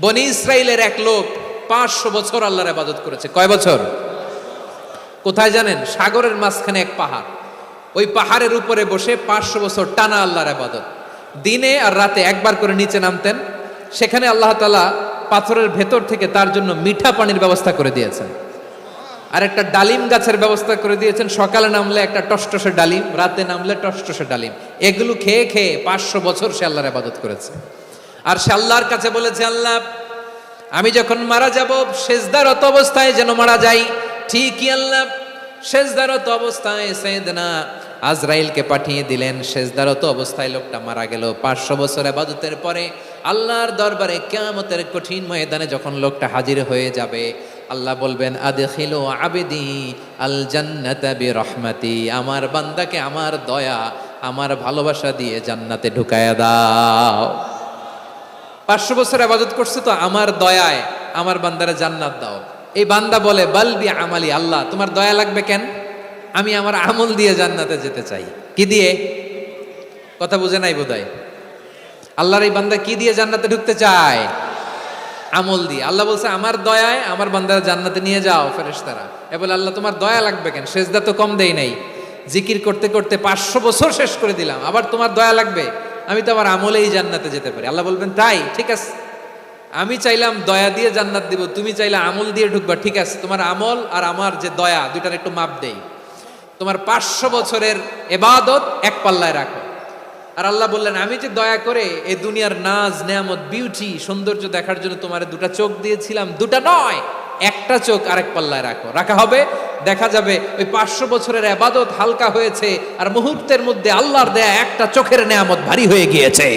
বনি ইসরাইলের এক লোক 500 বছর আল্লাহর ইবাদত করেছে। কয় বছর? কোথায় জানেন? সাগরের মাঝখানে এক পাহাড়, ওই পাহাড়ের উপরে বসে 500 বছর টানা আল্লাহর ইবাদত। দিনে আর রাতে একবার করে নিচে নামতেন। সেখানে আল্লাহ তাআলা পাথরের ভেতর থেকে তার জন্য মিঠা পানির ব্যবস্থা করে দিয়েছেন, আর একটা ডালিম গাছের ব্যবস্থা করে দিয়েছেন। সকালে নামলে একটা টসটসে ডালিম, রাতে নামলে টসটসে ডালিম। এগুলো খেয়ে খেয়ে 500 বছর সে আল্লাহর ইবাদত করেছে। আর সে আল্লাহর কাছে বলেছে, আল্লাহ আমি যখন মারা যাব সেজদারত অবস্থায় যেন মারা যাই। ঠিকই আল্লাহ সেজদারত অবস্থায় সাইয়েদনা আজরাইলকে পাঠিয়ে দিলেন। সেজদারত অবস্থায় লোকটা মারা গেল। 500 বছর ইবাদতের পরে আল্লাহর দরবারে কিয়ামতের কঠিন ময়দানে যখন লোকটা হাজির হয়ে যাবে, আল্লাহ বলবেন আদখিলু আবদি আল জান্নাতা বিরহমাতি, আমার বান্দাকে আমার দয়া আমার ভালোবাসা দিয়ে জান্নাতে ঢুকায়া দাও। 500 বছর ইবাদত করছে তো আমার দয়ায় আমার বান্দারে জান্নাত দাও। এই বান্দা বলে বালবি আমালি, আল্লাহ তোমার দয়া লাগবে কেন? আমি আমার আমল দিয়ে জান্নাতে যেতে চাই। কি দিয়ে? কথা বুঝে নাই বোধহয়। আল্লাহর এই বান্দা কি দিয়ে জান্নাতে ঢুকতে চায়? আমল দিয়ে। আল্লাহ বলছে আমার দয়ায় আমার বান্দারা জান্নাতে নিয়ে যাও ফেরেশতারা। এ বলে আল্লাহ তোমার দয়া লাগবে কেন? সেজদা তো কম দেই নাই, জিকির করতে করতে 500 বছর শেষ করে দিলাম, আবার তোমার দয়া লাগবে? আমি তো আমার আমলেই জান্নাতে যেতে পারি। আল্লাহ বলবেন তাই, ঠিক আছে, আমি চাইলাম দয়া দিয়ে জান্নাত দিব, তুমি চাইলে আমল দিয়ে ঢুকবা, ঠিক আছে, তোমার আমল আর আমার যে দয়া দুইটার একটু মাপ দেই। তোমার 500 বছরের ইবাদত এক পাল্লায় রাখো। আর আল্লাহ বললেন আমি যে দয়া করে এই দুনিয়ার নাজ নেয়ামত বিউটি সৌন্দর্য দেখার জন্য তোমার দুটা চোখ দিয়েছিলাম, দুটা নয় একটা চোখ আরেক পাল্লায় রাখো। রাখা হবে, দেখা যাবে ওই 500 বছরের ইবাদত হালকা হয়েছে আর মুহূর্তের মধ্যে আল্লাহর দেয়া একটা চোখের নেয়ামত ভারী হয়ে গিয়েছে।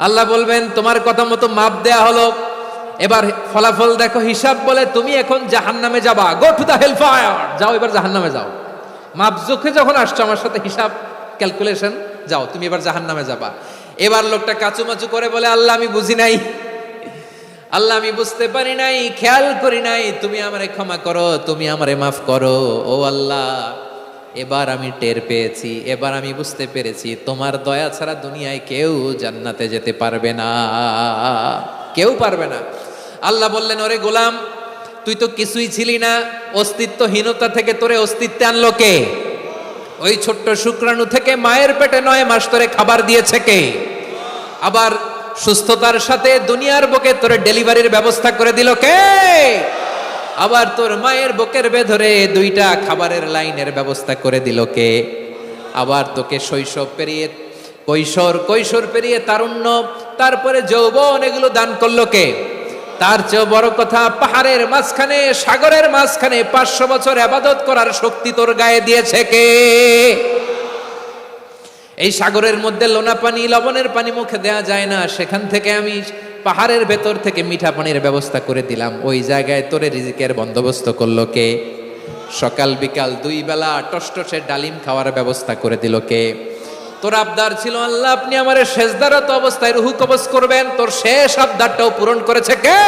আল্লাহ বলবেন তোমার কথা মতো মাপ দেয়া হলো, এবার ফলাফল দেখো, হিসাব বলে তুমি এখন জাহান্নামে যাবা, go to the hell fire, যাও এবার জাহান্নামে যাও। মাপ চোখে যখন আসছো আমার সাথে হিসাব ক্যালকুলেশন, যাও তুমি এবার জাহান্নামে যাবা। এবার লোকটা কাচুমাচু করে বলে আল্লাহ আমি বুঝি নাই, আল্লাহ আমি বুঝতে পারি নাই, খেয়াল করি নাই, তুমি আমারে ক্ষমা করো, তুমি আমারে মাফ করো। ও আল্লাহ এবার আমি টের পেয়েছি, এবার আমি বুঝতে পেরেছি তোমার দয়া ছাড়া দুনিয়ায় কেউ জান্নাতে যেতে পারবে না, কেউ পারবে না। আল্লাহ বললেন ওরে গোলাম তুই তো কিছুই ছিলি না, অস্তিত্বহীনতা থেকে তোরে অস্তিত্বে আনলো কে? ওই ছোট্ট শুক্রাণু থেকে মায়ের পেটে 9 মাস তোরে খাবার দিয়েছে কে? আবার সুস্থতার সাথে দুনিয়ার বুকে তোরে ডেলিভারির ব্যবস্থা করে দিল কে? আবার তোর মায়ের বুকের ভেতরে 2টা খাবারের লাইনের ব্যবস্থা করে দিল কে? আবার তোকে শৈশব পেরিয়ে কৈশোর পেরিয়ে তারুণ্য, তারপরে যৌবন, এগুলো দান করলো কে? তার চেয়ে বড় কথা, পাহাড়ের মাঝখানে সাগরের মাঝখানে 500 বছর ইবাদত করার শক্তি তোর গায়ে দিয়েছে কে? এই সাগরের মধ্যে লোনা পানি লবণের পানি মুখে দেয়া যায় না, সেখান থেকে আমি পাহাড়ের ভেতর থেকে মিঠা পানির ব্যবস্থা করে দিলাম। ওই জায়গায় তোরে রিজিকের বন্দোবস্ত করলো কে? সকাল বিকাল 2 বেলা টসটসে ডালিম খাওয়ার ব্যবস্থা করে দিল কে? তোর আবদার ছিল আল্লাহ আপনি আমারে সেজদারত অবস্থায় রুহু কবজ করবেন, তোর শেষ আবদারটাও পূরণ করেছে কে?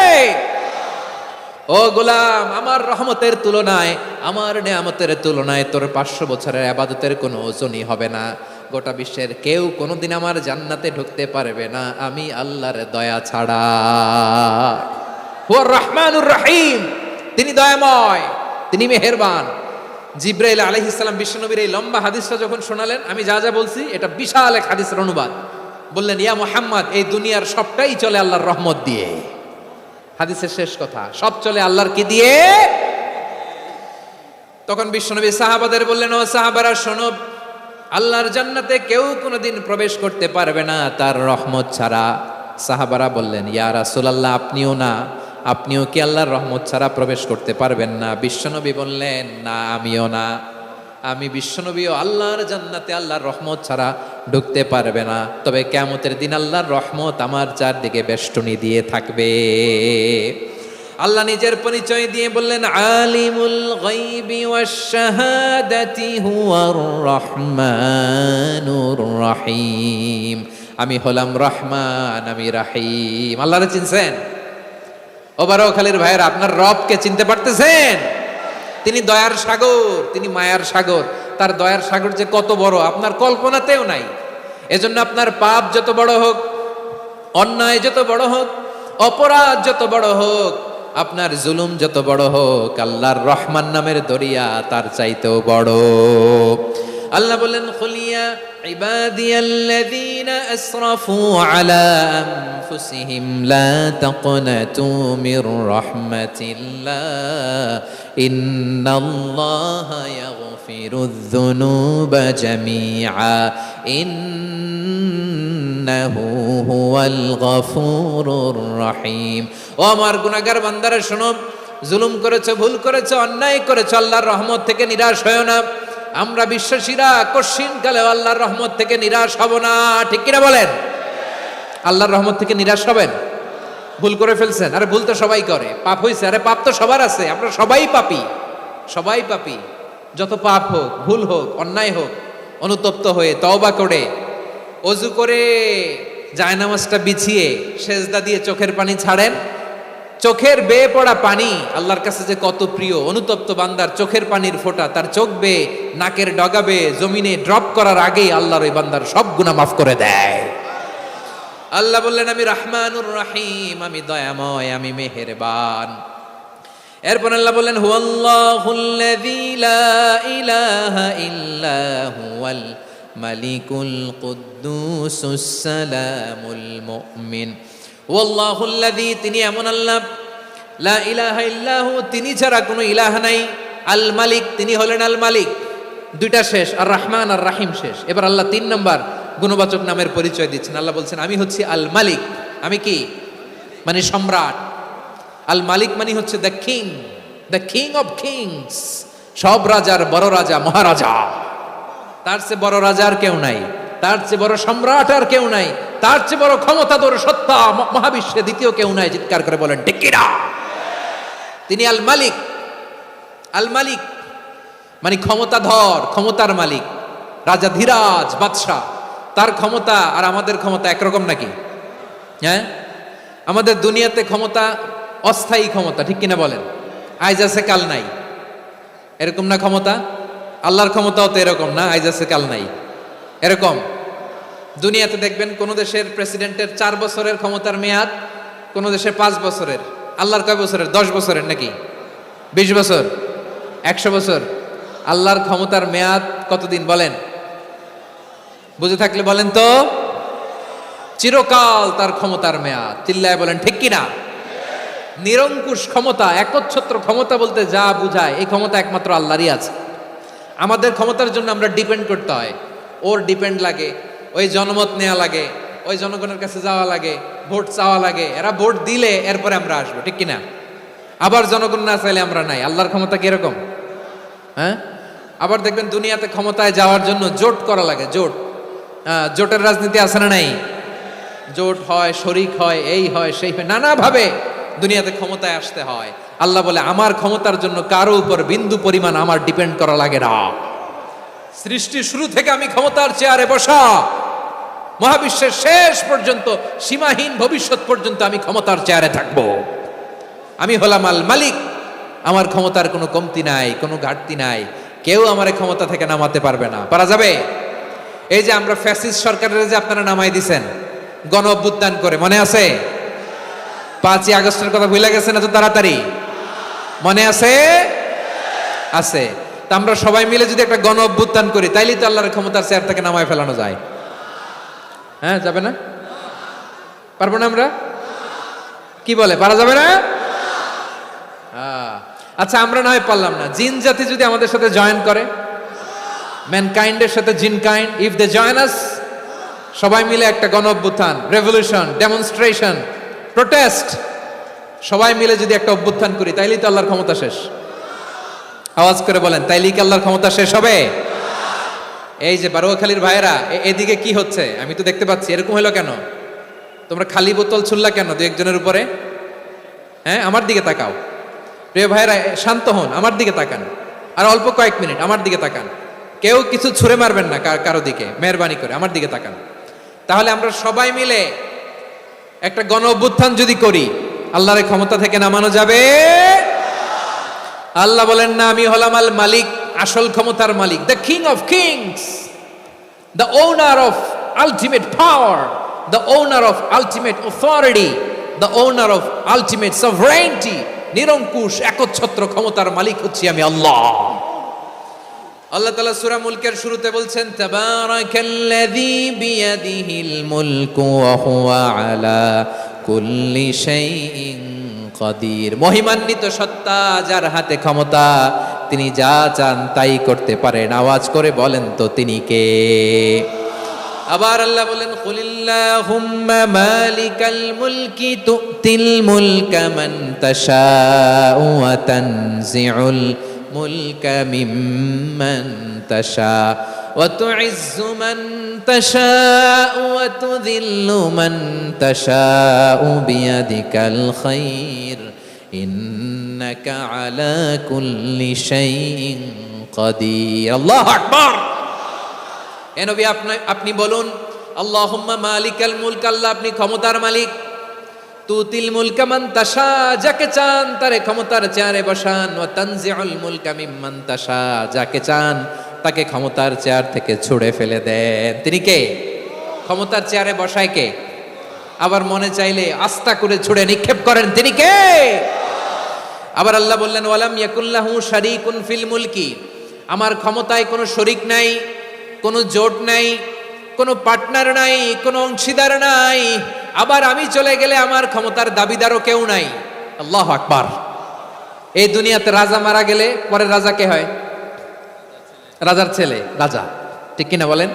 ও গোলাম আমার রহমতের তুলনায়, আমার নেয়ামতের তুলনায় তোর 500 বছরের ইবাদতের কোনো ওজনই হবে না। গোটা বিশ্বের কেউ কোনোদিন আমার জান্নাতে ঢুকতে পারবে না আমি আল্লাহর দয়া ছাড়া। হুয়া রহমানুর রহিম, তিনি দয়াময়, তিনি মেহেরবান। জিব্রাইল আলাইহিস সালাম বিশ্বনবীর এই লম্বা হাদিসটা যখন শোনালেন, আমি যা যা বলছি এটা বিশাল এক হাদিসের অনুবাদ। বললেন ইয়া মুহাম্মদ এই দুনিয়ার সবটাই চলে আল্লাহর রহমত দিয়ে। হাদিসের শেষ কথা, সব চলে আল্লাহর কি দিয়ে? তখন বিশ্বনবী সাহাবাদের বললেন ও সাহাবারা শোনো, আল্লাহর জান্নাতে কেউ কোনোদিন প্রবেশ করতে পারবে না তার রহমত ছাড়া। সাহাবারা বললেন ইয়া রাসূলুল্লাহ আপনিও না, আপনিও কি আল্লাহর রহমত ছাড়া প্রবেশ করতে পারবেন না? বিশ্বনবী বললেন না আমিও না, আমি বিশ্বনবীও আল্লাহর জান্নাতে আল্লাহর রহমত ছাড়া ঢুকতে পারবে না, তবে কিয়ামতের দিন আল্লাহর রহমত আমার চারদিকে বেষ্টনী দিয়ে থাকবে। আল্লাহ নিজের পরিচয় দিয়ে বললেন আলিমুল গায়বি ওয়াশ শাহাদাতি হুয়ার রহমানুর রহিম, আমি হলাম রহমান, আমি রহিম। আল্লাহরে চিনছেন? ও বারোখালীর ভাইয়েরা আপনার রবকে চিনতে পারতেছেন? তিনি দয়ার সাগর, তিনি মায়ার সাগর। তার দয়ার সাগর যে কত বড় আপনার কল্পনাতেও নাই। এজন্য আপনার পাপ যত বড় হোক, অন্যায় যত বড় হোক, অপরাধ যত বড় হোক, আপনার জুলুম যত বড় হোক, আল্লাহর রহমান নামের দরিয়া তার চাইতেও বড়। আল্লাহ বলেন, খুলিয়া ইবাদিয়াল্লাযীনা আসরাফু আলা আনফুসিহিম লা তাকনাতু মির রাহমাতিল্লাহ ইন্নাল্লাহা ইয়াগফিরুয যুনুবা জামিআ ইন্নাহু হুয়াল গফুরুর রহিম। ও আমার গুনাহগার বান্দারা শোনো, জুলুম করেছো, ভুল করেছো, অন্যায় করেছো, আল্লাহর রহমত থেকে নিরাশ হয়ো না। আমরা বিশ্বাসীরা কশিনকালে আল্লাহর রহমত থেকে নিরাশ হব না, ঠিক কিনা বলেন? আল্লাহর রহমত থেকে নিরাশ হবেন? ভুল করে ফেলছেন, আরে ভুল তো সবাই করে, পাপ হয়েছে, আরে পাপ তো সবার আছে, আমরা সবাই পাপী, সবাই পাপী। যত পাপ হোক, ভুল হোক, অন্যায় হোক, অনুতপ্ত হয়ে তওবা করে ওযু করে জায়নামাজটা বিছিয়ে সেজদা দিয়ে চোখের পানি ছাড়েন। চোখের বেয়ে পড়া পানি আল্লাহর কাছে যে কত প্রিয়। অনুতপ্ত বান্দার চোখের পানির ফোঁটা তার চোখ বেয়ে, নাকের ডগা বেয়ে জমিনে ড্রপ করার আগেই আল্লাহর ওই বান্দার সব গুনাহ মাফ করে দেয়। আল্লাহ বললেন, আমি রহমানুর রহিম, আমি দয়াময়, আমি মেহেরবান। এরপর আল্লাহ বললেন, হুয়াল্লাহুল্লাযী লা ইলাহা ইল্লা হুয়াল মালিকুল কুদ্দুসুস সালামুল মুমিন। ওয়াল্লাহুল্লাযী, তিনি এমন আল্লাহ, লা ইলাহা ইল্লাহু, তিনি ছাড়া কোনো ইলাহ নাই। আল মালিক, তিনি হলেন আল মালিক। দুইটা শেষ, আর রহমান আর রাহিম শেষ। এবার আল্লাহ 3 নম্বর গুণবাচক নামের পরিচয় দিচ্ছেন। আল্লাহ বলছেন, আমি হচ্ছি আল মালিক। আমি কি? মানে সম্রাট। আল মালিক মানে হচ্ছে the king, the king of kings, সব রাজার বড় রাজা, মহারাজা। তার চেয়ে বড় রাজা আর কেউ নাই, তার চেয়ে বড় সম্রাট আর কেউ নাই, তার চেয়ে বড় ক্ষমতাধর সত্তা মহাবিশ্বে দ্বিতীয় কেউ নাই। চিৎকার করে বলেন ঠিক কিনা? তিনি আল মালিক। আল মালিক মানে ক্ষমতাধর, ক্ষমতার মালিক, রাজা ধীরাজ বাদশাহ। তার ক্ষমতা আর আমাদের ক্ষমতা একরকম নাকি? হ্যাঁ, আমাদের দুনিয়াতে ক্ষমতা অস্থায়ী ক্ষমতা, ঠিক কিনা বলেন? আজ আছে কাল নাই, এরকম না ক্ষমতা? আল্লাহর ক্ষমতাও তো এরকম না, আজ আছে কাল নাই এরকম। দুনিয়াতে দেখবেন কোন দেশের প্রেসিডেন্টের 4 বছরের ক্ষমতার মেয়াদ, কোন দেশে 5 বছরের। আল্লাহর কয় বছরের? 10 বছরের নাকি 20 বছর, 100 বছর। আল্লাহর ক্ষমতার মেয়াদ কতদিন বলেন? বুঝে থাকলে বলেন তো। চিরকাল তার ক্ষমতার মেয়াদ। চিল্লায় বলেন ঠিক কিনা? নিরঙ্কুশ ক্ষমতা, একচ্ছত্র ক্ষমতা বলতে যা বুঝায়, এই ক্ষমতা একমাত্র আল্লাহরই আছে। আমাদের ক্ষমতার জন্য আমরা ডিপেন্ড করতে হয়, ওর ডিপেন্ড লাগে, ওই জনমত নেওয়া লাগে, ওই জনগণের কাছে যাওয়া লাগে, ভোট চাওয়া লাগে। এরা ভোট দিলে এরপরে আমরা আসবো, ঠিক কিনা? আবার জনগণ না চাইলে আমরা নাই। আল্লাহর ক্ষমতা কিরকম? হ্যাঁ, আবার দেখবেন দুনিয়াতে ক্ষমতায় যাওয়ার জন্য জোট করা লাগে। জোট, জোটের রাজনীতি আছে না নাই? জোট হয়, শরিক হয়, এই হয়, সেই হয়, নানাভাবে দুনিয়াতে ক্ষমতায় আসতে হয়। আল্লাহ বলে, আমার ক্ষমতার জন্য কারো উপর বিন্দু পরিমাণ আমার ডিপেন্ড করা লাগে না। সৃষ্টির শুরু থেকে আমি ক্ষমতার চেয়ারে বসা, মহাবিশ্বের শেষ পর্যন্ত, সীমাহীন ভবিষ্যৎ পর্যন্ত আমি ক্ষমতার চেয়ারে থাকব। আমি হলাম আল মালিক। আমার ক্ষমতার কোনো কমতি নাই, কোনো ঘাটতি নাই। কেউ আমার ক্ষমতা থেকে নামাতে পারবে না। পারা যাবে? এই যে আমরা ফ্যাসিস্ট সরকারের যে আপনারা নামাই দিছেন গণ অভ্যুত্থান করে, মনে আছে? 5ই আগস্টের কথা ভুলে গেছেন এত তাড়াতাড়ি? মনে আছে? আছে। তা আমরা সবাই মিলে যদি একটা গণ অভ্যুত্থান করি, তাইলেই তো আল্লাহর ক্ষমতার চেয়ার থেকে নামায় ফেলানো যায়। হ্যাঁ, যাবে না? পারবো না আমরা? কি বলে, পারা যাবে না? আচ্ছা, আমরা না হয় পারলাম না, জিন জাতি যদি আমাদের সাথে জয়েন করে, ম্যানকাইন্ডের সাথে জিনকাইন্ড, ইফ দে জয়েন আস, সবাই মিলে একটা গণ অভ্যুত্থান, রেভলিউশন, ডেমনস্ট্রেশন, প্রোটেস্ট, সবাই মিলে যদি একটা অভ্যুত্থান করি, তাইলেই তো আল্লাহর ক্ষমতা শেষ। আওয়াজ করে বলেন, তাইলেই কি আল্লাহর ক্ষমতা শেষ হবে? এই যে বারোয়াখালীর ভাইয়েরা, এদিকে কি হচ্ছে আমি তো দেখতে পাচ্ছি, এরকম হলো কেন? তোমরা খালি বোতল ছুড়লা কেন 2-1 জনের উপরে? হ্যাঁ, আমার দিকে তাকাও। প্রিয় ভাইয়েরা, শান্ত হন, আমার দিকে তাকান, আর অল্প কয়েক মিনিট আমার দিকে তাকান। কেউ কিছু ছুঁড়ে মারবেন না কারো দিকে, মেহরবানি করে আমার দিকে তাকান। তাহলে আমরা সবাই মিলে একটা গণ অভ্যুত্থান যদি করি, আল্লাহর ক্ষমতা থেকে নামানো যাবে? আল্লাহ বলেন না, আমি হলাম আল মালিক, আসল ক্ষমতার মালিক, the king of kings, the owner of ultimate power, the owner of ultimate authority, the owner of ultimate sovereignty, নিরঙ্কুশ একচ্ছত্র ক্ষমতার মালিক হচ্ছি আমি আল্লাহ। আল্লাহ তাআলা সূরা মুলকের শুরুতে বলছেন তাবারাকাল্লাযী বিয়াদিহিল মুলকু ওয়া হুয়া আলা কুল্লি শাইইন কাদির। মহিমান্বিত সত্তা যার হাতে ক্ষমতা, তিনি যা চান তাই করতে পারেন। আওয়াজ করে বলেন তো তিনি কে? আবার আল্লাহ বলেন কুলিল্লাহুম্মা মালিকাল মুলকি তুতিল মুলকা মান তাশাউ ওয়া তানজিউল মুলকা মিম্মান তাশা ওয়া তুইজ্জু মান তাশাউ ওয়া তুযিল্লু মান তাশাউ বিয়াদিকাল খায়র ইন্নাকা আলা কুল্লি শাইইন কাদির। আল্লাহু আকবার। এ নবী আপনি বলুন আল্লাহুম্মা মালিকাল মুলক, আল্লাহ আপনি ক্ষমতার মালিক। তুতিল মুলকা মান তাশা, যাকে চান তারে ক্ষমতার চেয়ারে বসান। ওয়া তানজিউল মুলকা মিম্মান তাশা, যাকে চান তাকে ক্ষমতার চেয়ার থেকে ছুঁড়ে ফেলে দেন। তিনি কে? ক্ষমতার চেয়ারে বসায় কে? আবার মনে চাইলে আস্তা করে ছুঁড়ে নিক্ষেপ করেন, তিনি কে? আবার আল্লাহ বললেন ওয়ালাম ইয়াকুল্লাহু শারীকুন ফিল মুলকি, আমার ক্ষমতায় কোনো শরীক নাই, কোনো জোট নাই, কোনো পার্টনার নাই, কোনো অংশীদার নাই। আবার আমি চলে গেলে আমার ক্ষমতার দাবিদারও কেউ নাই। আল্লাহু আকবার। এই দুনিয়াতে রাজা মারা গেলে পরে রাজা কে হয়? রাজার ছেলে রাজা, ঠিক কিনা বলেন?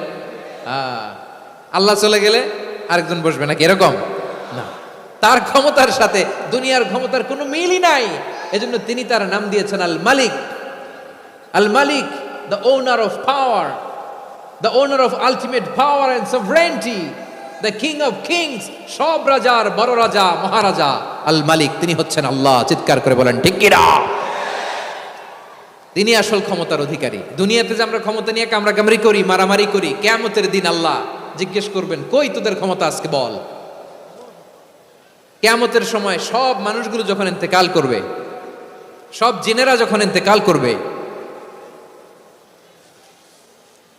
আল্লাহ চলে গেলে আরেকজন বসবে নাকি? এরকম না, তার ক্ষমতার সাথে দুনিয়ার ক্ষমতার কোনো মিলই নাই। এজন্য তিনি তার নাম দিয়েছেন আল মালিক। আল মালিক, the owner of power, the owner of ultimate power and sovereignty, the king of kings, সব রাজার বড় রাজা, মহারাজা আল মালিক, তিনি হচ্ছেন আল্লাহ। চিৎকার করে বলেন ঠিক কি না? তিনি আসল ক্ষমতার অধিকারী। দুনিয়াতে যে আমরা ক্ষমতা নিয়ে কামড়াকামড়ি করি, মারামারি করি, কিয়ামতের দিন আল্লাহ জিজ্ঞেস করবেন কই তোদের ক্ষমতা আজকে বল। কিয়ামতের সময় সব মানুষগুলো যখন ইন্তেকাল করবে, সব জিনেরা যখন ইন্তেকাল করবে,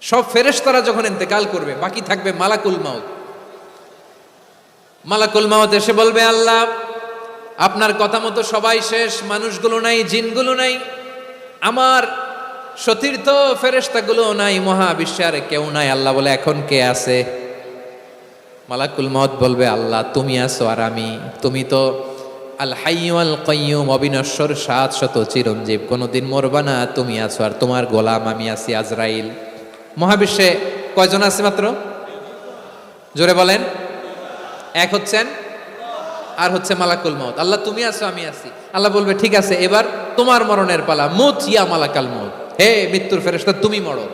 সব ফেরেশতারা যখন ইন্তেকাল করবে, বাকি থাকবে মালাকুল মাউত। মালাকুল মাউত এসে বলবে আল্লাহ আপনার কথা মতো সবাই শেষ, মানুষগুলো নাই, জিনগুলো নাই, আমার সতীর্থ ফেরেশতাগুলো নাই, মহাবিশ্বে আর কেউ নাই। আল্লাহ বলে এখন কে আছে? মালাকুল মাউত বলবে আল্লাহ তুমি আছো আর আমি। তুমি তো আল হাইয়্যু আল কাইয়্যুম, অবিনশ্বর, শাশ্বত, চিরঞ্জীব, কোনোদিন মরবা না, তুমি আছো আর তোমার গোলাম আমি আছি আজরাইল। মহাবিশ্বে কয়জন আছে মাত্র? জোরে বলেন। এক হচ্ছেন আর হচ্ছে মালাকুল মাউত। আল্লাহ তুমি আছো আমি আছি। আল্লাহ বলবে ঠিক আছে এবার তোমার মরণের পালা, মুত ইয়া মালাকাল মাউত, হে মৃত্যুর ফেরেশতা তুমি মরো।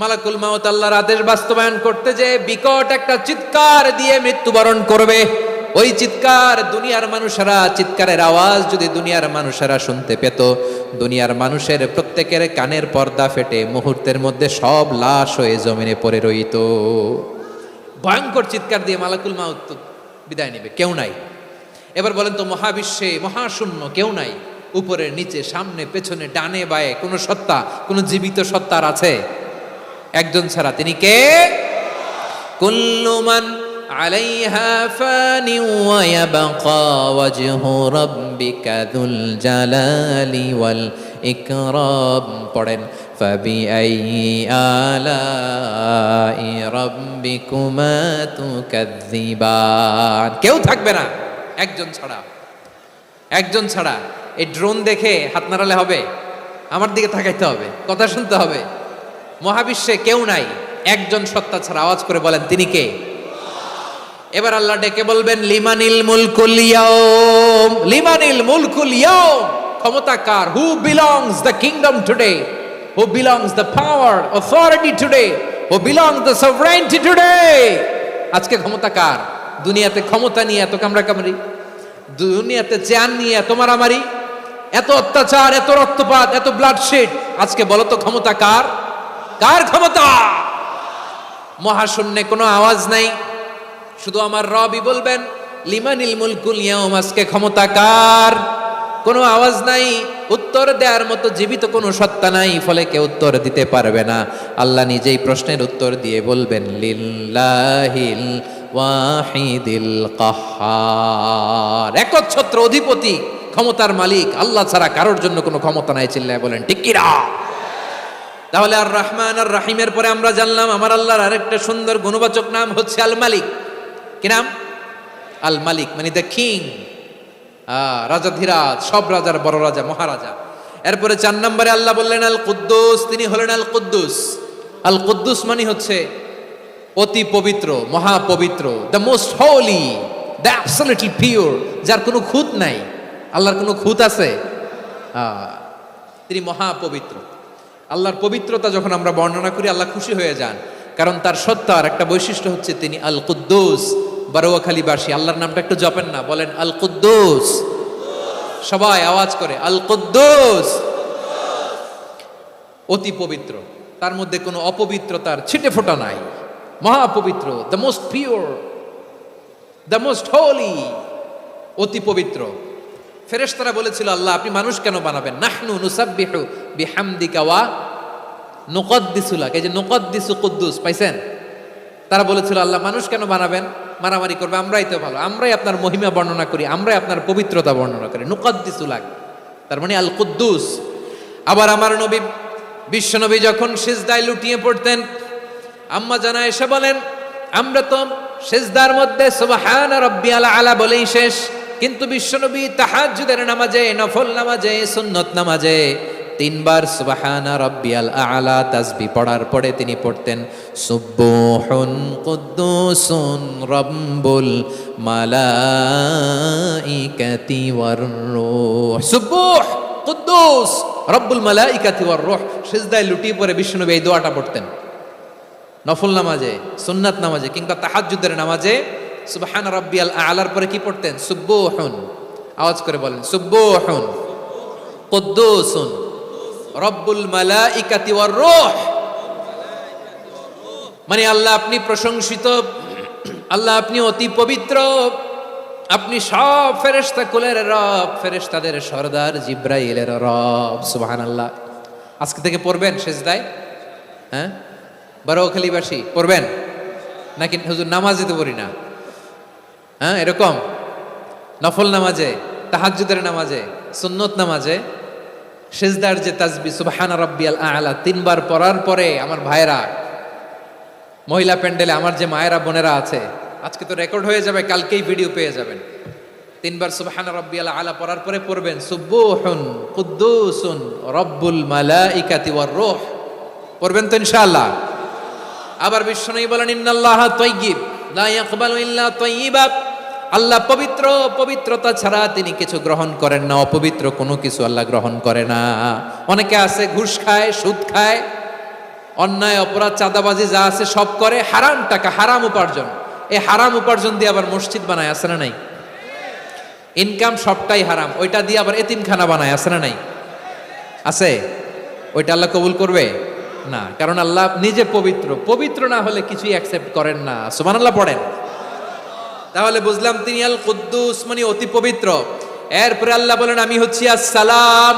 মালাকুল মাউত আল্লাহর আদেশ বাস্তবায়ন করতে যে বিকট একটা চিৎকার দিয়ে মৃত্যুবরণ করবে। ওই চিৎকার দুনিয়ার মানুষেরা, চিৎকারের আওয়াজ যদি দুনিয়ার মানুষেরা শুনতে পেত, দুনিয়ার মানুষের প্রত্যেকের কানের পর্দা ফেটে মুহূর্তের মধ্যে সব লাশ হয়ে জমিনে পড়ে রইত। ভয়ঙ্কর চিৎকার দিয়ে মালাকুল মাউত বিদায় নেবে, কেউ নাই। এবার বলেন তো মহাবিশ্বে মহাশূন্য, কেউ নাই, উপরে নিচে সামনে পেছনে ডানে বায়ে কোন সত্তা, কোন জীবিত সত্তার আছে? একজন ছাড়া, তিনি কে? কুল্লু মান আলাইহা ফানি ওয়া ইয়াবকা ওয়াজহু রাব্বিকা যুল জালালি ওয়াল ইকরাম। পড়েন ফাবিআইয়ি আলাই রাব্বিকুমা তুকাযযিবান। কেউ থাকবে না একজন ছাড়া, একজন ছাড়া। এই ড্রোন দেখে হাত নাড়ালে হবে? আমার দিকে তাকাইতে হবে, কথা শুনতে হবে। মহাবিশ্বে কেউ নাই, একজন সত্তা ছাড়া। আওয়াজ করে বলেন তিনি কে? এবার আল্লাহ ডেকে বলবেন লিমানিল মুলকুল ইয়াউম, লিমানিল মুলকুল ইয়াউম, ক্ষমতা কার? Who belongs the kingdom today, who belongs the power authority today, who belongs the sovereignty today. আজকে ক্ষমতা কার? দুনিয়াতে ক্ষমতা নিয়ে এত কামড়াকামড়ি, দুনিয়াতে চেয়ার নিয়ে এত মারামারি, এত অত্যাচার, এত রক্তপাত, এত ব্লাডশেড। আজকে বলো তো ক্ষমতা কার? কার ক্ষমতা? মহাশূন্যে কোনো আওয়াজ নাই, শুধু আমার রবই বলবেন লিমানিল মুলকুল ইয়াউম। আজকে ক্ষমতা কার? কোনো আওয়াজ নাই, উত্তর দেওয়ার মতো জীবিত কোনো সত্তা নাই, ফলে কেউ উত্তর দিতে পারবে না। আল্লাহ নিজেই প্রশ্নের উত্তর দিয়ে বলবেন লিল্লাহিল ওয়াহিদিল কাহ্হার। একচ্ছত্র অধিপতি, ক্ষমতার মালিক আল্লাহ ছাড়া কারোর জন্য কোনো ক্ষমতা নাই। চিল্লায় বলেন ঠিক কিনা? তাহলে আর রহমান আর রাহিমের পরে আমরা জানলাম আমার আল্লাহর আরেকটা সুন্দর গুণবাচক নাম হচ্ছে আল মালিক। কি নাম? আল মালিক, মানে দ্য কিং, রাজাধিরাজ, সব রাজার বড় রাজা, মহারাজা। এরপরে 4 নম্বরে আল্লাহ বললেন আল কুদ্দুস, তিনি হলেন আল কুদ্দুস। আল কুদ্দুস মানে হচ্ছে অতি পবিত্র, মহাপবিত্র, the most holy, the absolutely pure, যার কোনো খুঁত নাই। আল্লাহর কোনো খুঁত আছে? তিনি মহাপবিত্র। আল্লাহর পবিত্রতা যখন আমরা বর্ণনা করি আল্লাহ খুশি হয়ে যান, কারণ তার সত্তার একটা বৈশিষ্ট্য হচ্ছে তিনি আল কুদ্দুস। বারোয়াখালীবাসী আল্লাহর নামটা একটু জপেন না, বলেন আল কুদ্দুস, সবাই আওয়াজ করে আল কুদ্দুস। অতি পবিত্র, তার মধ্যে কোনো অপবিত্রতার ছিটে ফোঁটা নাই, মহাপবিত্র, the most pure, the most holy, অতি পবিত্র। ফেরেশতারা বলেছিল আল্লাহ আপনি মানুষ কেন বানাবেন? নাহনু নুসাব্বিহু বিহামদিকা ওয়া নুকদ্দিসু লাক। এই যে নুকদ্দিসু কুদ্দুস পাইছেন? তারা বলেছিল আল্লাহ মানুষ কেন বানাবেন, মারামারি করবে, আমরাই তো ভালো, আমরাই আপনার মহিমা বর্ণনা করি, আমরাই আপনার পবিত্রতা বর্ণনা করি। নুকদ্দিসু লাক, তার মানে আল কুদ্দুস। আবার আমার নবী বিশ্বনবী যখন সিজদায় লুটিয়ে পড়তেন, আম্মা জানা এসে বলেন আমরা তো সিজদার মধ্যে সুবহান রাব্বিয়াল আলা বলেই শেষ, কিন্তু বিশ্বনবী তাহাজ্জুদের নামাজে, নফল নামাজে, সুন্নত নামাজে 3 বার সুবহানা রাব্বিয়াল আলা তাসবিহ পড়ার পরে তিনি পড়তেন সুবহুন কুদ্দুসুন রাব্বুল মালাইকাতি ওয়ার রূহ। সুবহ কুদ্দুস রব্বুল মালাইকাতি ওয়ার রূহ। সিজদায় লুটিয়ে পড়ে বিশ্বনবী এই দোয়াটা পড়তেন নফল নামাজে, সুন্নাত নামাজে কিংবা তাহাজ্জুদের নামাজে। সুবহান রাব্বিয়াল আলার পরে কি পড়তেন? সুবহুন, আওয়াজ করে বলেন সুবহুন কুদ্দুসুন রব্বুল মালাইকাতি ওয়ার রূহ। মানে আল্লাহ আপনি প্রশংসিত, আল্লাহ আপনি অতি পবিত্র, আপনি সব ফেরেশতা কুলের রব, ফেরেশতাদের সরদার জিব্রাইলের রব। সুবহানাল্লাহ। আজকে থেকে পড়বেন সিজদায়? হ্যাঁ, বারোয়াখালীবাসী পড়বেন নাকি হুজুর নামাজে তো পড়ি না? হ্যাঁ, এরকম নফল নামাজে, তাহাজ্জুদের নামাজে, সুন্নত নামাজে সিজদার যে তাসবিহ সুবহানা রাব্বিয়াল আ'লা 3 বার পড়ার পরে আমার ভাইরা, মহিলা প্যান্ডেলে আমার যে মায়েরা বোনেরা আছে, আজকে তো রেকর্ড হয়ে যাবে, কালকেই ভিডিও পেয়ে যাবেন। 3 বার সুবহানা রাব্বিয়াল আ'লা পড়ার পরে পড়বেন সুবহুন কুদ্দুসুন রব্বুল মালাইকাতি ওয়ার রূহ। পড়বেন তো ইনশাআল্লাহ? আবার বিশ্বনবী বলেন ইন্নাল্লাহা তাইয়্যিব লা ইয়াকবালু ইল্লা তাইয়্যিবা। আল্লাহ পবিত্র, পবিত্রতা ছাড়া তিনি কিছু গ্রহণ করেন না, অপবিত্র কোনো কিছু আল্লাহ গ্রহণ করে না। অনেকে আছে ঘুষ খায়, সুদ খায়, অন্যায় অপরাধ চাঁদাবাজি যা আছে সব করে, হারাম টাকা, হারাম উপার্জন। এই হারাম উপার্জন দিয়ে আবার মসজিদ বানায়, আছে না নাই? ইনকাম সবটাই হারাম, ওইটা দিয়ে আবার এতিমখানা বানায়, আছে না নাই? আছে। ওইটা আল্লাহ কবুল করবে না, কারণ আল্লাহ নিজে পবিত্র। পবিত্র না হলে কিছুই অ্যাকসেপ্ট করেন না। সুবহানাল্লাহ পড়েন। তাহলে বুঝলাম তিনি আল কুদ্দুস মানে অতি পবিত্র। এরপরে আল্লাহ বলেন আমি হচ্ছি আসসালাম।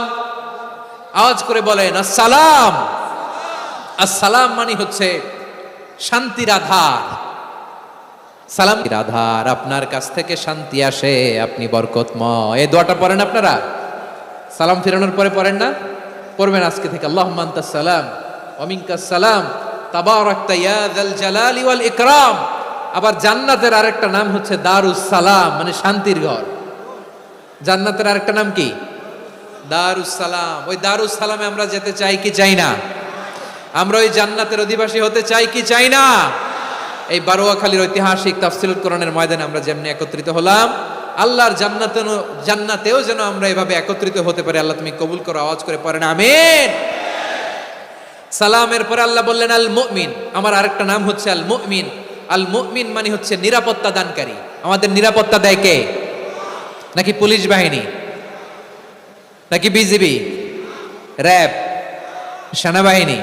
আওয়াজ করে বলেন আসসালাম। আসসালাম মানে হচ্ছে শান্তির আধার। সালামের আধার, আপনার কাছ থেকে শান্তি আসে, আপনি বরকতময়। এই দোয়াটা পড়েন আপনারা? সালাম ফিরানোর পরে পড়েন না? পড়বেন আজকে থেকে। আল্লাহুম্মা আনতাস সালাম ওয়া মিনকাস সালাম তাবারাকতা ইয়া যাল জালালি ওয়াল ইকরাম। আবার জান্নাতের আরেকটা নাম হচ্ছে দারুস সালাম, মানে শান্তির ঘর। জান্নাতের আরেকটা নাম কি? দারুস সালাম। ওই দারুস সালামে আমরা যেতে চাই কি চাই না? আমরা ওই জান্নাতের অধিবাসী হতে চাই কি চাই না? এই বারোয়াখালীর ঐতিহাসিক তাফসীরুল কোরআনের ময়দানে আমরা যেমনি একত্রিত হলাম, আল্লাহর জান্নাতেও যেন আমরা এভাবে একত্রিত হতে পারি। আল্লাহ তুমি কবুল করো। আওয়াজ করে পড়েন আমিন। সালামের পরে আল্লাহ বললেন আল মুমিন। আমার আরেকটা নাম হচ্ছে আল মুমিন। আল মুমিন মানে হচ্ছে নিরাপত্তা দানকারী। আমাদের নিরাপত্তা দেয় কে? নাকি পুলিশ বাহিনী, নাকি বিজিবি, র্যাব, সেনাবাহিনী,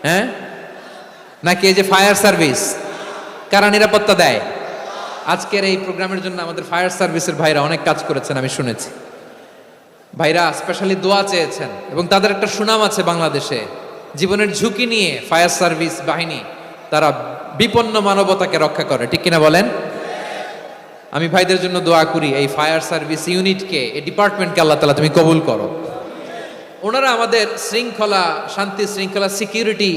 হ্যাঁ, নাকি এই যে ফায়ার সার্ভিস? কারা নিরাপত্তা দেয়? আজকের এই প্রোগ্রামের জন্য আমাদের ফায়ার সার্ভিসের ভাইরা অনেক কাজ করেছেন, আমি শুনেছি। ভাইরা স্পেশালি দোয়া চেয়েছেন এবং তাদের একটা সুনাম আছে বাংলাদেশে। জীবনের ঝুঁকি নিয়ে ফায়ার সার্ভিস বাহিনী তারা বিপন্ন মানবতাকে রক্ষা করে, ঠিক কিনা বলেন? আমি ভাইদের জন্য দোয়া করি, এই ফায়ার সার্ভিস ইউনিটকে, এই ডিপার্টমেন্টকে আল্লাহ তাআলা তুমি কবুল করো। ওনারা আমাদের শৃঙ্খলা, শান্তি শৃঙ্খলা, সিকিউরিটি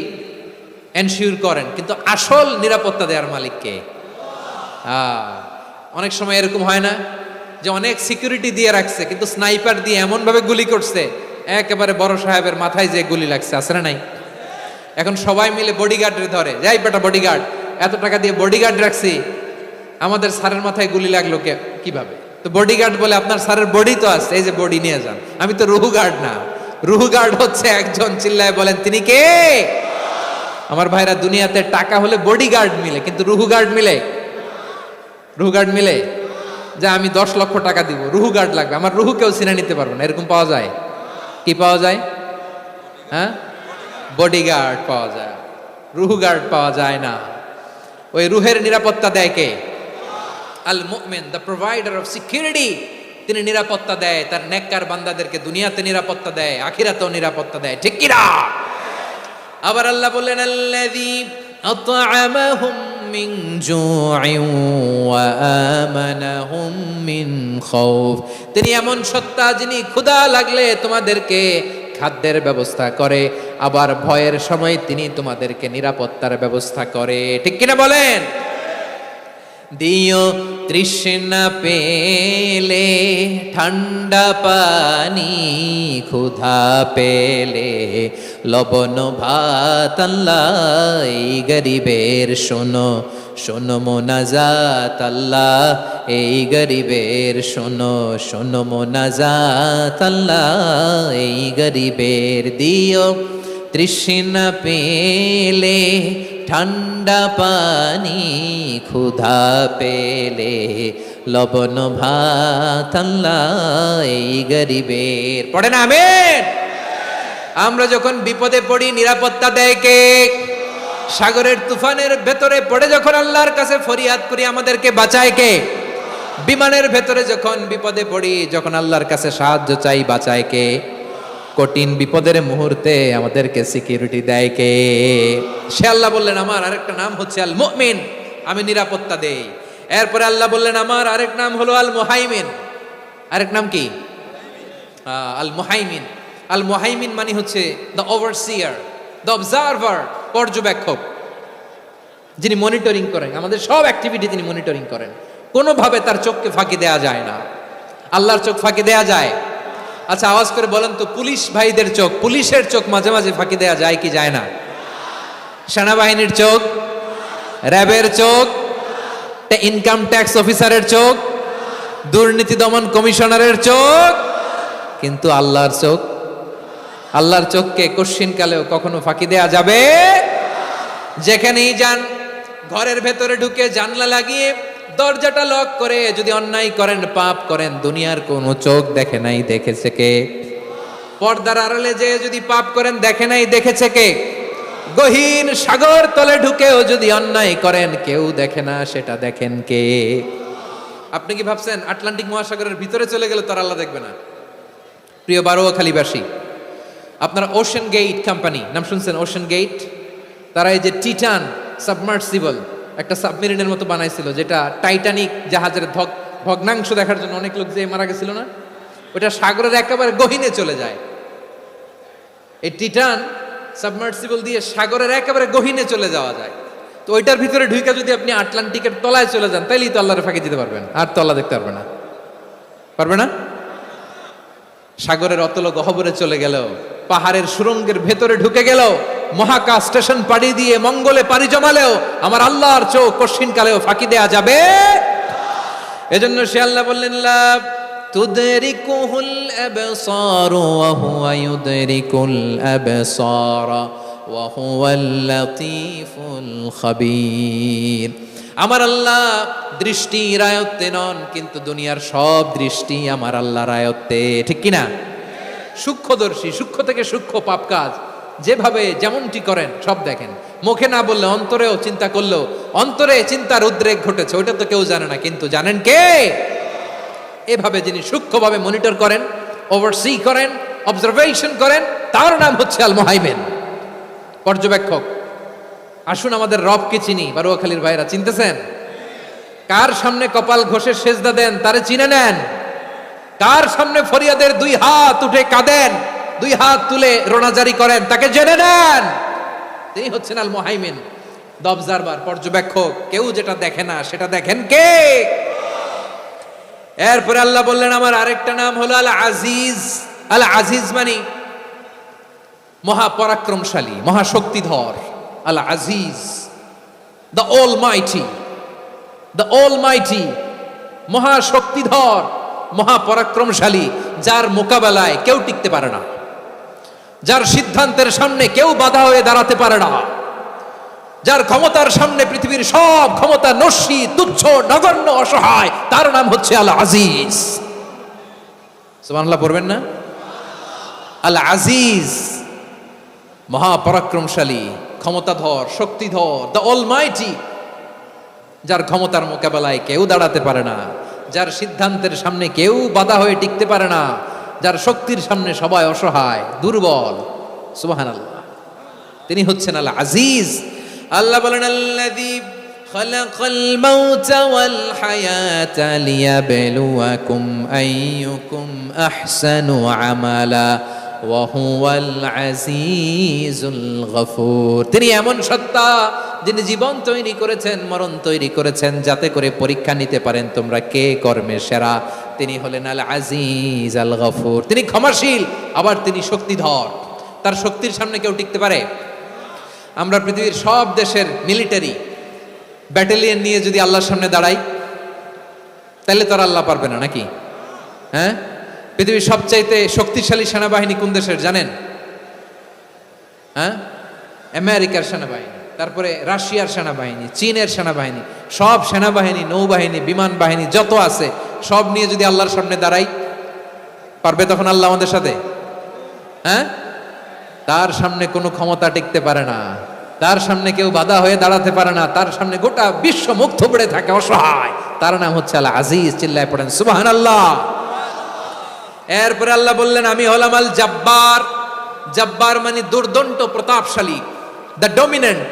এনশিওর করেন, কিন্তু আসল নিরাপত্তা দেওয়ার মালিককে। অনেক সময় এরকম হয় না যে অনেক সিকিউরিটি দিয়ে রাখছে, কিন্তু স্নাইপার দিয়ে এমন ভাবে গুলি করছে একেবারে বড় সাহেবের মাথায় যে গুলি লাগছে, আছে না নাই? এখন সবাই মিলে বডিগার্ডের ধরে, যাই বেটা বডিগার্ড, এত টাকা দিয়ে বডিগার্ড রাখছি, আমাদের স্যারের মাথায় গুলি লাগলো কিভাবে? তো বডিগার্ড বলে আপনার স্যারের বডি তো আছে, এই যে বডি নিয়ে যান। আমি তো রুহু গার্ড না, রুহু গার্ড হচ্ছে একজন, চিল্লায় বলেন তিনি কে? আমার ভাইরা, দুনিয়াতে টাকা হলে বডিগার্ড মিলে, কিন্তু রুহু গার্ড মিলে? রুহু গার্ড মিলে? যে আমি 10 লক্ষ টাকা দিব, রুহু গার্ড লাগবে, আমার রুহু কেউ চিনে নিতে পারবে না, এরকম পাওয়া যায়? কি পাওয়া যায়? হ্যাঁ, বডিগার্ড পাওয়া যায়, রুহু গার্ড পাওয়া যায় না। ওই রুহের নিরাপত্তা দেয় কে? আল মুমিন, দ্য প্রোভাইডার অফ সিকিউরিটি। তিনি নিরাপত্তা দেয় তার নেককার বান্দাদেরকে, দুনিয়াতে নিরাপত্তা দেয়, আখিরাতেও নিরাপত্তা দেয়, ঠিক কি না? আবার আল্লাহ বললেন, আল্লাযী আত'আমাহুম মিন জু'ইন ওয়া আমানাহুম মিন খাউফ। তিনি এমন সত্তা যিনি ক্ষুধা লাগলে তোমাদেরকে খাদ্যের ব্যবস্থা করে, আবার ভয়ের সময় তিনি তোমাদেরকে নিরাপত্তার ব্যবস্থা করে, ঠিক কিনা বলেন? দিও তৃষ্ণা পেলে ঠান্ডা পানি, ক্ষুধা পেলে লবণ ভাত, আল্লাহ এই গরিবের শোনো শোনো মোনাজাত, আল্লাহ এই গরিবের শোনো শোনো মোনাজাত, আল্লাহ এই গরিবের। দিও তৃষ্ণা পেলে ঠান্ডা পানি, ক্ষুধা পেলে লবণ ভাত, আল্লাহ এই গরিবের। পড়ে না আমিন? আমরা যখন বিপদে পড়ি নিরাপত্তা দেয় কে? সাগরের তুফানের ভেতরে পড়ে যখন আল্লাহর কাছে ফরিয়াদ করি আমাদেরকে বাঁচায় কে? বিমানের ভেতরে যখন বিপদে পড়ি, যখন আল্লাহর কাছে সাহায্য চাই, বাঁচায় কে? কঠিন বিপদের মুহূর্তে আমাদেরকে সিকিউরিটি দেয় কে? সে আল্লাহ বললেন, আমার আরেকটা নাম হচ্ছে আল মুমিন, আমি নিরাপত্তা দেই। এরপরে আল্লাহ বললেন, আমার আরেক নাম হলো আল মুহাইমিন। আরেক নাম কি? আল মুহাইমিন। আল মুহাইমিন মানে হচ্ছে দ্য ওভারসিয়ার, দ্য অবজারভার, পর্যবেক্ষক, যিনি মনিটরিং করেন আমাদের সব অ্যাক্টিভিটি, তিনি মনিটরিং করেন। কোনোভাবে তার চোখকে ফাঁকি দেয়া যায় না। আল্লাহর চোখ ফাঁকি দেয়া যায়? আচ্ছা, আওয়াজ করে বলেন তো, পুলিশ ভাইদের চোখ, পুলিশের চোখ মাঝে মাঝে ফাঁকি দেয়া যায় কি যায় না? সেনাবাহিনীর চোখ, র্যাবের চোখ, ইনকাম ট্যাক্স অফিসারের চোখ, দুর্নীতি দমন কমিশনারের চোখ, কিন্তু আল্লাহর চোখ? আল্লাহর চোখকে কশ্চিনকালেও কখনো ফাঁকি দেয়া যাবে? যেখানেই যান, ঘরের ভেতরে ঢুকে জানলা লাগিয়ে দরজাটা লক করে যদি অন্যায় করেন, পাপ করেন, দুনিয়ার কোনো চোখ দেখে নাই, দেখেছে কে? পর্দার আড়ালে যে যদি পাপ করেন, দেখে নাই, দেখেছে কে? গহীন সাগর তলে ঢুকেও যদি অন্যায় করেন, কেউ দেখে না, সেটা দেখেন কে? আপনি কি ভাবছেন আটলান্টিক মহাসাগরের ভিতরে চলে গেলে তার আল্লাহ দেখবে না? প্রিয় বারোয়াখালীবাসী, আপনারা ওশেন গেট কোম্পানি নাম শুনছেন? ওশেন গেট, তারা এই যে টিটান সাবমার্সিবল একটা সাবমেরিনের মতো বানাইছিল, যেটা টাইটানিক জাহাজের ভগ্নাংশ দেখার জন্য অনেক লোক যে মারা গেছিল না, ওটা সাগরের একেবারে গহীনে চলে যায়। এই টিটান সাবমার্সিবল দিয়ে সাগরের একেবারে গহীনে চলে যাওয়া যায়। তো ওইটার ভিতরে ঢুইকা যদি আপনি আটলান্টিকের তলায় চলে যান, তাইলেই তো আল্লাহর ফাঁকি দিতে পারবেন, আর তো আল্লাহ দেখতে পারবে না। পারবে না? সাগরের অতল গহ্বরে চলে গেল, পাহাড়ের সুরঙ্গের ভেতরে ঢুকে গেল, মহাকাশ স্টেশন পাড়ি দিয়ে মঙ্গলে পাড়ি জমালেও আমার আল্লাহর চোখ কশ্চিনকালেও ফাঁকি দেয়া যাবে? এজন্য সে আল্লাহ বললেন, লা তুদরিকুহুল আবসার ওয়া হুয়া ইউদরিকুল আবসার ওয়া হুয়াল লাতীফুল খাবীর। আমার আল্লাহ দৃষ্টির আয়ত্তে নন, কিন্তু দুনিয়ার সব দৃষ্টি আমার আল্লাহর আয়ত্তে, ঠিক কিনা? সূক্ষ্মদর্শী, সূক্ষ্ম থেকে সূক্ষ্ম পাপ কাজ যেভাবে যেমনটি করেন সব দেখেন। মুখে না বললে অন্তরেও চিন্তা করলেও অন্তরে চিন্তার উদ্রেক ঘটেছে, ওইটা তো কেউ জানে না, কিন্তু জানেন কে? এভাবে যিনি সূক্ষ্মভাবে মনিটর করেন, ওভারসি করেন, অবজারভেশন করেন, তার নাম হচ্ছে আল মুহাইমিন, পর্যবেক্ষক। আসুন আমাদের রবকে চিনি। বারুয়াখালীর ভাইরা চিনতেছেন? কার সামনে কপাল ঘষে সেজদা দেন তারে চিনে নেন। কার সামনে ফরিয়াদের দুই হাত উঠে কাঁদেন, দুই হাত তুলে রোনাজারি করেন, তাকে জেনে নেন। তিনি হচ্ছেন আল মুহাইমিন, দ্য অবজারভার, পর্যবেক্ষক। কেউ যেটা দেখে না সেটা দেখেন কে? এরপরে আল্লাহ বললেন আমার আরেকটা নাম হলো আল আজিজ। আল আজিজ মানে মহাপরাক্রমশালী, মহাশক্তিধর। আল আজিজ, দ্য অলমাইটি, দ্য অলমাইটি, মহাশক্তিধর, মহাপরাক্রমশালী, যার মোকাবেলায় কেউ টিকতে পারে না, যার সিদ্ধান্তের সামনে কেউ বাধা হয়ে দাঁড়াতে পারে না, যার ক্ষমতার সামনে পৃথিবীর সব ক্ষমতা নস্যি, তুচ্ছ, নগণ্য, অসহায়, তার নাম হচ্ছে আল আজিজ। সুবহানাল্লাহ পড়বেন না? আল আজিজ, মহাপরাক্রমশালী, ক্ষমতাধর, শক্তিধর, দ্য অলমাইটি, যার ক্ষমতার মোকাবেলায় কেউ দাঁড়াতে পারে না, যার সিদ্ধান্তের সামনে কেউ বাধা হয়ে টিকতে পারে না, যার শক্তির সামনে সবাই অসহায়, দুর্বল। সুবহানাল্লাহ, তিনি হচ্ছেন আল আজিজ। আল্লাহ বলেন আল্লাযী খালাকাল মাউতা ওয়াল হায়াতা লিয়াবলুয়াকুম আইয়ুকুম আহসানু আমালা ওয়া হুয়াল আজিজুল গফুর। তিনি এমন সত্তা যিনি জীবন তৈরি করেছেন, মরণ তৈরি করেছেন, যাতে করে পরীক্ষা নিতে পারেন তোমরা কে কর্মে সেরা। তিনি হলেন আল আজিজ আল গফুর। তিনি ক্ষমাশীল, আবার তিনি শক্তিধর। তার শক্তির সামনে কেউ টিকতে পারে? আমরা পৃথিবীর সব দেশের মিলিটারি ব্যাটালিয়ন নিয়ে যদি আল্লাহর সামনে দাঁড়াই, তাহলে তো আর আল্লাহ পারবে না নাকি? হ্যাঁ, পৃথিবীর সবচাইতে শক্তিশালী সেনাবাহিনী কোন দেশের জানেন? হ্যাঁ, আমেরিকার সেনাবাহিনী, তারপরে রাশিয়ার সেনাবাহিনী, চীনের সেনাবাহিনী, সব সেনাবাহিনী, নৌবাহিনী, বিমান বাহিনী যত আছে সব নিয়ে যদি আল্লাহর সামনে দাঁড়াই, পারবে তখন আল্লাহ আমাদের সাথে? হ্যাঁ, তার সামনে কোনো ক্ষমতা টিকতে পারে না, তার সামনে কেউ বাধা হয়ে দাঁড়াতে পারে না, তার সামনে গোটা বিশ্ব মুখ থুবড়ে থাকে, অসহায়। তার নাম হচ্ছে আল আজিজ। চিল্লায় পড়েন সুবহানাল্লাহ। এরপরে আল্লাহ বললেন আমি হলাম আল জব্বার। জব্বার মানে দুর্দণ্ড, প্রতাপশালী, দ্য ডমিনেন্ট,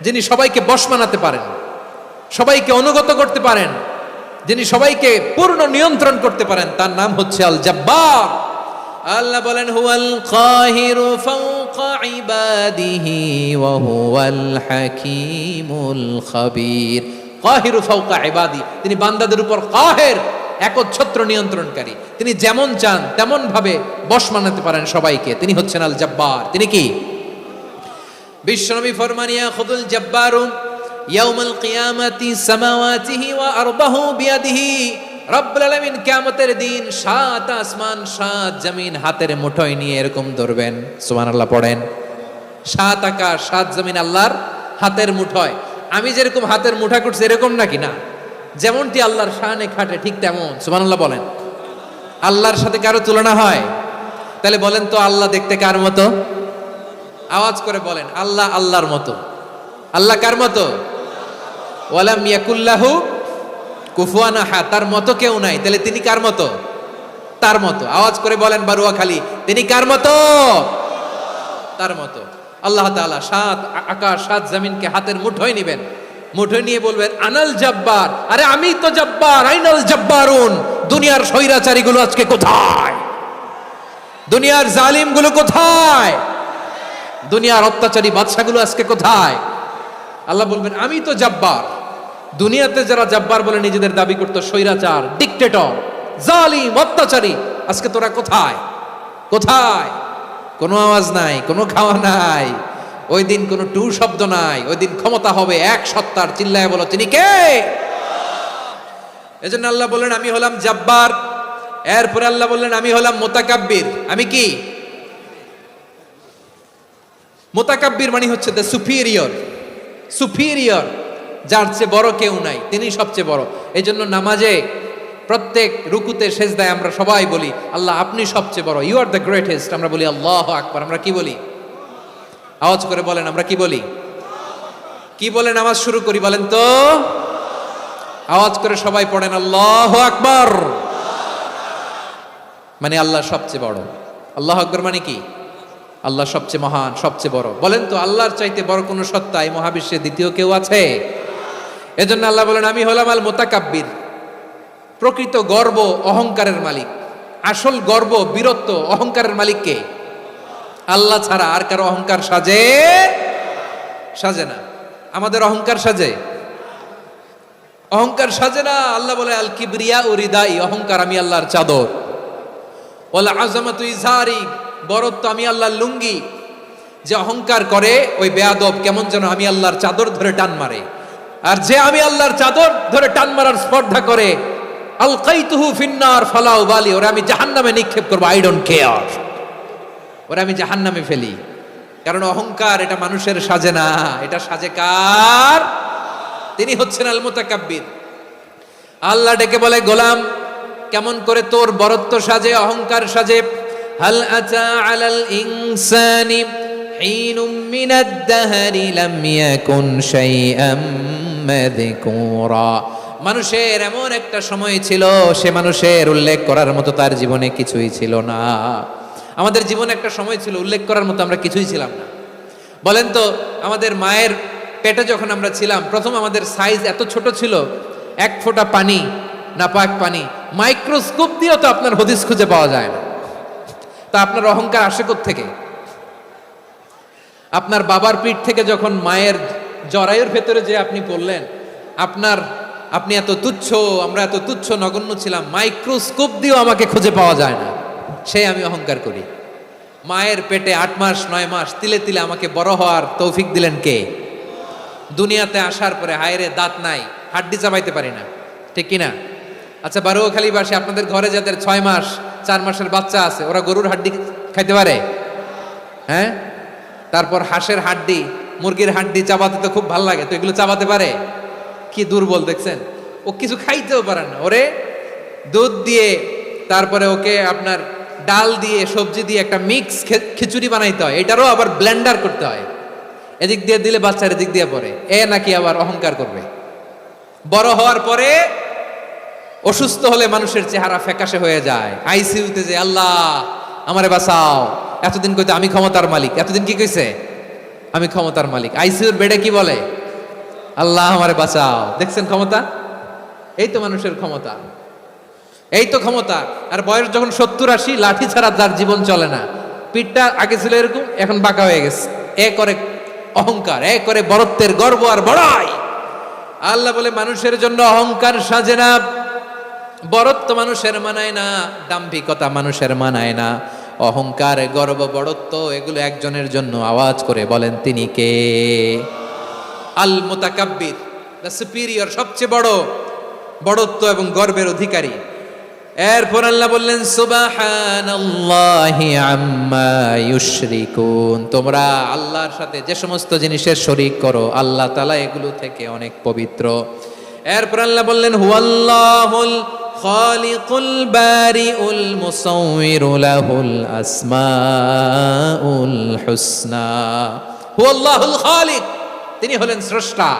যিনি সবাইকে বশ বানাতে পারেন, সবাইকে অনুগত করতে পারেন, যিনি সবাইকে পূর্ণ নিয়ন্ত্রণ করতে পারেন, তার নাম হচ্ছে আল জব্বার। আল্লাহ বলেন হুয়াল কাহিরু ফাওকা ইবাদিহি ওয়া হুয়াল হাকীমুল খাবীর। কাহিরু ফাওকা ইবাদি, তিনি বান্দাদের উপর কাহের, একচ্ছত্র নিয়ন্ত্রণকারী। তিনি যেমন চান তেমন ভাবে বশ বানাতে পারেন সবাইকে। তিনি হচ্ছেন আল জব্বার। তিনি কি? বিশ্বনবী ফরমান ইয়াখুদুল জব্বারু ইয়াউমাল কিয়ামাতি সামাওয়াতিহি ওয়া আরদাহু বিয়াদিহি। রব্বুল আলামিন কিয়ামতের দিন 7 আসমান 7 জমিন হাতের মুঠোয় নিয়ে এরকম ধরবেন। সুবহানাল্লাহ পড়েন। 7 আকাশ 7 জমিন আল্লাহর হাতের মুঠোয়। আমি যেরকম হাতের মুঠা করছি এরকম নাকি? না, যেমনটি আল্লাহর শানে খাটে ঠিক তেমন। সুবহানাল্লাহ বলেন। আল্লাহর সাথে কারো তুলনা হয়? তাহলে বলেন তো আল্লাহ দেখতে কার মতো? আওয়াজ করে বলেন আল্লাহ আল্লাহর মতো। আল্লাহ কার মতো? ওয়ালাম ইয়াকুল্লাহু কুফুয়ান আহাদ, তার মতো কেউ নাই। তাহলে তিনি কার মতো? তার মতো। আওয়াজ করে বলেন বারুয়াখালী, তিনি কার মতো? তার মতো। আল্লাহ তাআলা 7 আকাশ 7 জমিনকে হাতের মুঠোয় নেবেন, মুঠোয় নিয়ে বলবেন আনাল জব্বার। আরে আমি তো জব্বার। আইনাল জব্বারুন। দুনিয়ার স্বৈরাচারীগুলো আজকে কোথায়? দুনিয়ার জালিমগুলো কোথায়? দুনিয়ার অত্যাচারী বাদশাগুলো আজকে কোথায়? আল্লাহ বলবেন আমি তো জব্বার। দুনিয়াতে যারা জব্বার বলে নিজেদের দাবি করতো, স্বৈরাচার, ডিক্টেটর, জালিম, অত্যাচারী, আজকে তোরা কোথায়? কোথায়? কোনো আওয়াজ নাই, কোনো খাওয়া নাই, ওই দিন কোনো টু শব্দ নাই। ওই দিন ক্ষমতা হবে এক সত্তার। চিল্লায় বলো তিনি কে? এজন্য আল্লাহ বললেন আমি হলাম জব্বার। এরপরে আল্লাহ বললেন আমি হলাম মুতাকাব্বির। আমি কি? মুতাকাব্বির মানে হচ্ছে দ্য সুপিরিয়র। সুপিরিয়র, যার চেয়ে বড় কেউ নাই, তিনি সবচেয়ে বড়। এই জন্য নামাজে প্রত্যেক রুকুতে সেজদায় আমরা সবাই বলি আল্লাহ আপনি সবচেয়ে বড়, ইউ আর দ্য গ্রেটেস্ট। আমরা বলি আল্লাহু আকবার। আমরা কি বলি? আওয়াজ করে বলেন আমরা কি বলি? কি বলে নামাজ শুরু করি বলেন তো? আওয়াজ করে সবাই পড়েন আল্লাহু আকবার। মানে আল্লাহ সবচেয়ে বড়। আল্লাহু আকবার মানে কি? আল্লাহ সবচেয়ে মহান, সবচেয়ে বড়। বলেন তো আল্লাহর চাইতে বড় কোনো সত্তা এই মহাবিশ্বে দ্বিতীয় কেউ আছে? এজন্য আল্লাহ বলেন আমি হলাম আল মুতাকাব্বির, প্রকৃত গর্ব অহংকারের মালিক। আসল গর্ব, বীরত্ব, অহংকারের মালিক কে? আল্লাহ ছাড়া আর কারো অহংকার সাজে না। আমাদের অহংকার সাজে? অহংকার সাজে না। আল্লাহ বলে আল কিবরিয়া ও রিদাই, অহংকার আমি আল্লাহর চাদর। ওয়াল আযামাতু ইজারি, বড়ত্ব আমি আল্লাহর লুঙ্গি। যে অহংকার করে ওই বেয়াদব কেমন যেন আমি আল্লাহর চাদর ধরে টান মারে। আর যে আমি আল্লাহর চাদর ধরে টান মারার স্পর্ধা করে, আলকাইতুহু ফিন্নার ফালা উবালি, ওরা আমি জাহান্নামে নিক্ষেপ করবো, আই ডোন্ট কেয়ার, ওরা আমি জাহান্নামে ফেলি। কারণ অহংকার এটা মানুষের সাজে না, এটা সাজে কার? তিনি হচ্ছেন আল মুতাকাব্বির। আল্লাহ ডেকে বলে গোলাম কেমন করে তোর বরত্ব সাজে, অহংকার সাজে? হাল আতা আলাল ইনসানি হিনুম মিনাদ দাহরি লাম ইয়াকুন শাইআম মাযকুরা, মানুষের এমন একটা সময় ছিল সে মানুষের উল্লেখ করার মতো তার জীবনে কিছুই ছিল না। আমাদের জীবনে একটা সময় ছিল উল্লেখ করার মতো আমরা কিছুই ছিলাম না। বলেন তো আমাদের মায়ের পেটে যখন আমরা ছিলাম, প্রথম আমাদের সাইজ এত ছোট ছিল, এক ফোঁটা পানি, নাপাক পানি, মাইক্রোস্কোপ দিয়েও তো আপনার হদিস খুঁজে পাওয়া যায় না। তা আপনার অহংকার আসে কোত্থেকে? আপনার বাবার পিঠ থেকে যখন মায়ের জরায়ুর ভেতরে যে আপনি পড়লেন, আপনি এত তুচ্ছ, আমরা এত তুচ্ছ নগণ্য ছিলাম, মাইক্রোস্কোপ দিয়েও আমাকে খুঁজে পাওয়া যায় না, সেই আমি অহংকার করি। মায়ের পেটে 8 মাস 9 মাস তিলে তিলে আমাকে বড় হওয়ার তৌফিক দিলেন কে? দুনিয়াতে আসার পরে হায়রে দাঁত নাই, হাড্ডি চাবাইতে পারি না, ঠিক কিনা? আচ্ছা বারোখালীবাসী, আপনাদের ঘরে যাদের 6 মাস 4 মাসের বাচ্চা আছে, ওরা গরুর হাড্ডি খাইতে পারে? হ্যাঁ। তারপর হাঁসের হাড্ডি, মুরগির হাড্ডি চাবাতে তো খুব ভালো লাগে, তো এগুলো চাবাতে পারে? কি দুর্বল দেখছেন, ও কিছু খাইতেও পারে না। ওরে দুধ দিয়ে, তারপরে ওকে আপনার ডাল দিয়ে, সবজি দিয়ে একটা মিক্স খিচুড়ি বানাইতে হয়, এটারও আবার ব্লেন্ডার করতে হয়। এদিক দিয়ে দিলে বাচ্চার এদিক দিয়ে পড়ে, এ নাকি আবার অহংকার করবে। বড় হওয়ার পরে অসুস্থ হলে মানুষের চেহারা ফ্যাকাশে হয়ে যায়, আইসিইউতে যে আল্লাহ আমারে বাঁচাও, এতদিন কইতে আমি ক্ষমতার মালিক, এতদিন কি কইছে? আমি ক্ষমতার মালিক। আইসিইউর বেডে কি বলে? আল্লাহ আমারে বাঁচাও। দেখছেন ক্ষমতা? এই তো মানুষের ক্ষমতা, এই তো ক্ষমতা। আর বয়স যখন 70-80, লাঠি ছাড়া তার জীবন চলে না। পিঠটা আগে ছিল এরকম, এখন বাঁকা হয়ে গেছে। এ করে অহংকার, এ করে বড়ত্বের গর্ব আর বড়াই। আল্লাহ বলে মানুষের জন্য অহংকার সাজে না, বড়ত্ব মানুষের মানায় না, দাম্ভিকতা মানুষের মানায় না। অহংকার, গর্ব, বড়ত্ব এগুলো একজনের জন্য। আওয়াজ করে বলেন তিনি কে? আল মুতাকাব্বির, দ্য সুপিরিয়র, সবচেয়ে বড় বড়ত্ব এবং গর্বের অধিকারী। এরপর আল্লাহ বললেন সুবহানাল্লাহি আম্মা ইউশরিকুন, তোমরা আল্লাহর সাথে যে সমস্ত জিনিসের শরীক করো, আল্লাহ তাআলা এগুলো থেকে অনেক পবিত্র। এরপর আল্লাহ বললেন হুয়াল্লাহুল খালিকুল বারিউল মুসাউবিরু লাহুল আসমাউল হুসনা। হুয়াল্লাহুল খালিক, তিনি হলেন স্রষ্টা।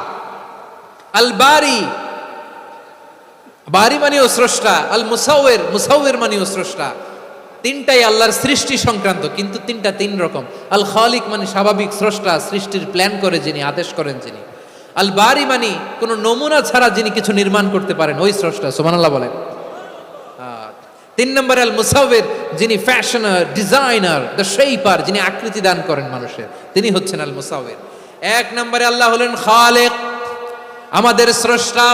আল বারি, বারি মানেও স্রষ্টা। আল মুসাউবির, মুসাউবির মানেও স্রষ্টা। তিনটাই আল্লাহর সৃষ্টি সংক্রান্ত, কিন্তু তিনটা তিন রকম। আল খালিক মানে স্বাভাবিক স্রষ্টা, সৃষ্টির প্ল্যান করে যিনি, আদেশ করেন যিনি। আল বারি মানে কোনো নমুনা ছাড়া যিনি কিছু নির্মাণ করতে পারেন, ওই স্রষ্টা। সুবহানাল্লাহ বলেন। 3 নম্বরে আল মুসাউবির, যিনি ফ্যাশনার, ডিজাইনার, দ্য শেপার, যিনি আকৃতি দান করেন মানুষের, তিনি হচ্ছেন আল মুসাউবির। 1 নম্বরে আল্লাহ হলেন খালিক, আমাদের স্রষ্টা।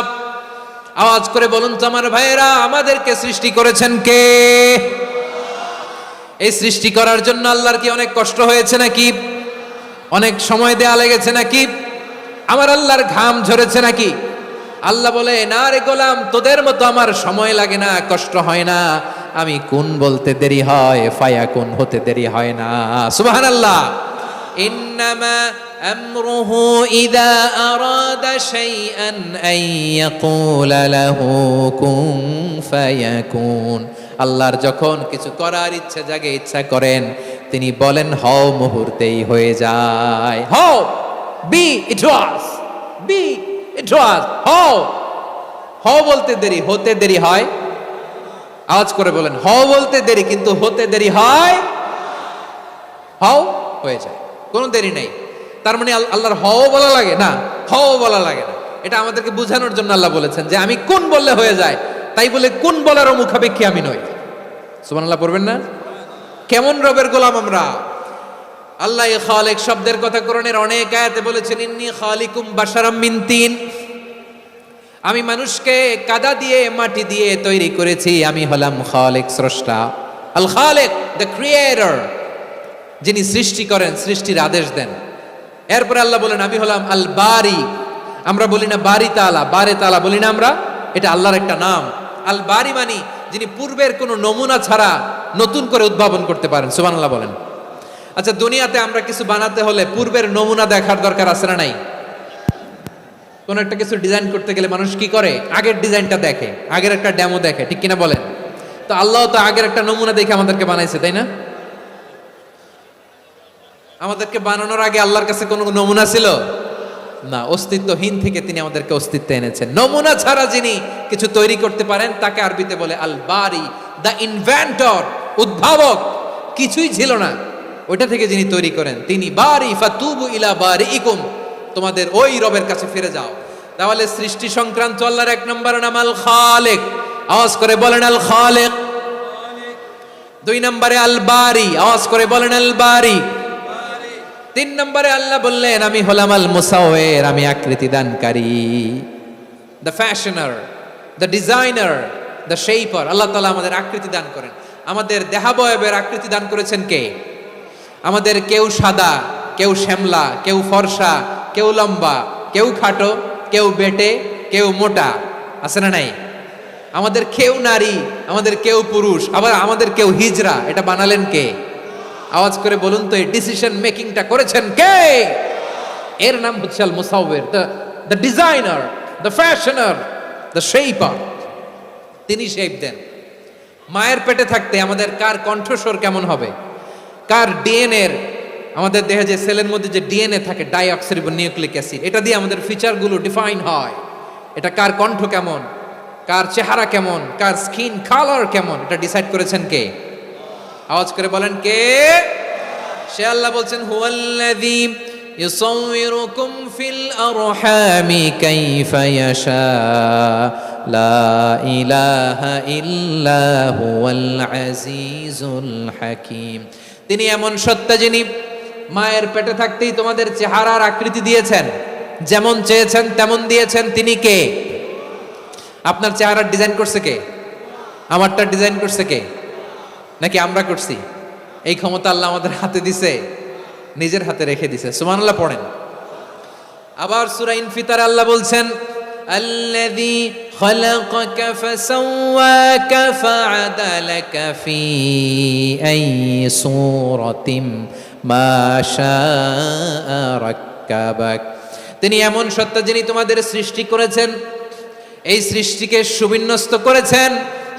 আওয়াজ করে বলুন তো আমার ভাইয়েরা, আমাদেরকে সৃষ্টি করেছেন কে? এই সৃষ্টি করার জন্য আল্লাহর কি অনেক কষ্ট হয়েছে নাকি? অনেক সময় দেয়া লেগেছে নাকি? আমার আল্লাহর ঘাম ঝরেছে নাকি? আল্লাহ বলে না রে গোলাম, তোদের মতো আমার সময় লাগে না, কষ্ট হয় না। আমি কুন বলতে দেরি হয়, ফায়াকুন হতে দেরি হয় না। সুবহানাল্লাহ। ইন্নামা আমরুহু ইযা আরাদা শাইআন আন ইয়াকুলা লাহু কুন ফায়াকুন। আল্লাহর যখন কিছু করার ইচ্ছা জাগে, ইচ্ছা করেন, তিনি বলেন হও, মুহূর্তেই হয়ে যায়। হও, বি ইট ওয়াজ, বি ইট ওয়াজ। হও, হও বলতে দেরি, হতে দেরি হয়। আওয়াজ করে বলেন, হও বলতে দেরি কিন্তু হতে দেরি হয়। হও হয়ে যায়, কোনো দেরি নেই। তার মানে আল্লাহর হও বলা লাগে না, হও বলা লাগে না। এটা আমাদেরকে বোঝানোর জন্য আল্লাহ বলেছেন যে আমি কোন বললে হয়ে যায়, তাই বলে কোন বলারও মুখাপেক্ষী আমি নই। সুবহানাল্লাহ পড়বেন না? কেমন রবের গোলাম আমরা। আল্লাহ খালিক শব্দের কথা কোরআনের অনেক আয়াতে বলেছেন, ইন্নী খালিকুম বাশারাম মিন তিন, আমি মানুষকে কাদা দিয়ে মাটি দিয়ে তৈরি করেছি, আমি হলাম খালিক, স্রষ্টা। আল খালিক, দ্য ক্রিয়েটর, যিনি সৃষ্টি করেন, সৃষ্টির আদেশ দেন। এরপরে আল্লাহ বলেন আমি হলাম আল বারি। আমরা বলি না বারি তাআলা, বারে তাআলা বলি না আমরা, এটা আল্লাহর একটা নাম। আল বারি মানি যিনি পূর্বের কোনো নমুনা ছাড়া নতুন করে উদ্ভাবন করতে পারেন। সুবহানাল্লাহ বলেন। আচ্ছা, দুনিয়াতে আমরা কিছু বানাতে হলে পূর্বের নমুনা দেখার দরকার আছে না নাই? কোন একটা কিছু ডিজাইন করতে গেলে মানুষ কি করে? আগের ডিজাইনটা দেখে, আগের একটা ডেমো দেখে, ঠিক কিনা বলেন? তো আল্লাহ তো আগের একটা নমুনা দেখে আমাদেরকে বানাইছে, তাই না? আমাদেরকে বানানোর আগে আল্লাহর কাছে কোনো নমুনা ছিল না, অস্তিত্বহীন থেকে তিনি আমাদেরকে অস্তিত্বে এনেছেন। নমুনা ছাড়া যিনি কিছু তৈরি করতে পারেন তাকে আরবিতে বলে আল বারি, দ্য ইনভেন্টর, উদ্ভাবক। কিছুই ছিল না, ওইটা থেকে যিনি তৈরি করেন তিনি বারি। ফাতুবু ইলা বারিইকুম, তোমাদের ওই রবের কাছে ফিরে যাও। তাহলে সৃষ্টি সংক্রান্ত আল্লাহর এক নম্বর নাম আল খালিক, আওয়াজ করে বলেন আল খালিক। দুই নম্বরে আল বারি, আওয়াজ করে বলেন আল বারি। তিন নম্বরে আল্লাহ বললেন আমি হলাম আল মুসাওয়ির, আমি আকৃতি দানকারী, the fashioner, the designer, the shaper. আল্লাহ তাআলা আমাদের আকৃতি দান করেন। আমাদের দেহাবয়বের আকৃতি দান করেছেন কে? আমাদের কেউ সাদা, কেউ শ্যামলা, কেউ ফর্সা, কেউ লম্বা, কেউ খাটো, কেউ বেটে, কেউ মোটা, আছে না নাই? আমাদের কেউ নারী, আমাদের কেউ পুরুষ, আবার আমাদের কেউ হিজড়া। এটা বানালেন কে? আওয়াজ করে বলুন তো, এই ডিসিশন মেকিংটা করেছেন কে? এর নাম হচ্ছে আল মুসাওয়ির, the designer, the fashioner, the shaper. তিনি শেপ দেন। মায়ের পেটে থাকতে আমাদের কার কণ্ঠস্বর কেমন হবে, কার ডিএনএ, আমাদের দেহে যে সেলের মধ্যে যে ডিএনএ থাকে, ডাইঅক্সিরিবোনিউক্লিক অ্যাসিড, এটা দিয়ে আমাদের ফিচারগুলো ডিফাইন হয়। এটা কার কণ্ঠ কেমন, কার চেহারা কেমন, কার স্কিন কালার কেমন, এটা ডিসাইড করেছেন কে? আওয়াজ করে বলেন কে? সে আল্লাহ বলছেন হুয়াল্লাযী ইউসাউয়িরুকুম ফিল আরহামি কাইফা ইয়াশা লা ইলাহা ইল্লা হুয়াল আজিজুল হাকীম। তিনি এমন সত্তা যিনি মায়ের পেটে থাকতেই তোমাদের চেহারার আকৃতি দিয়েছেন, যেমন চেয়েছেন তেমন দিয়েছেন। তিনি কে? আপনার চেহারার ডিজাইন করছে কে? আমারটা ডিজাইন করছে কে? নাকি আমরা করছি? এই ক্ষমতা আল্লাহ আমাদের হাতে দিছে, নিজের হাতে রেখে দিছে। সুবহানাল্লাহ পড়েন। আবার সূরা ইনফিতার আল্লাহ বলছেন আল্লাযী খালাকাকা ফাসাওয়াকা ফাআদালাকা ফি আইয়ি সূরাতিন মা শাআ রাক্কাবাক। তিনি এমন সত্তা যিনি তোমাদের সৃষ্টি করেছেন, এই সৃষ্টিকে সুবিন্যস্ত করেছেন,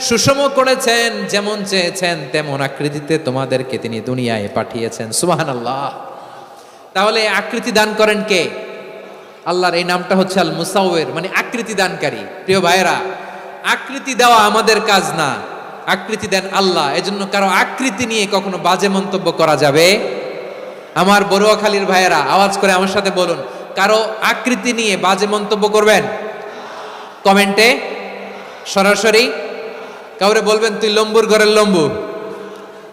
সুষম করেছেন, যেমন চেয়েছেন তেমন আকৃতিতে তোমাদেরকে তিনি দুনিয়ায় পাঠিয়েছেন। সুবহানাল্লাহ। তাহলে আকৃতি দান করেন কে? আল্লাহর এই নামটা হচ্ছে আল মুসাওয়ির, মানে আকৃতি দানকারী। প্রিয় ভাইয়েরা, আকৃতি দেওয়া আমাদের কাজ না, আকৃতি দেন আল্লাহ। এজন্য কারো আকৃতি নিয়ে কখনো বাজে মন্তব্য করা যাবে? আমার বড়ুয়াখালীর ভাইয়েরা আওয়াজ করে আমার সাথে বলুন, কারো আকৃতি নিয়ে বাজে মন্তব্য করবেন? কমেন্টে সরাসরি কাউরে বলবেন তুই লম্বুর ঘরের লম্বু,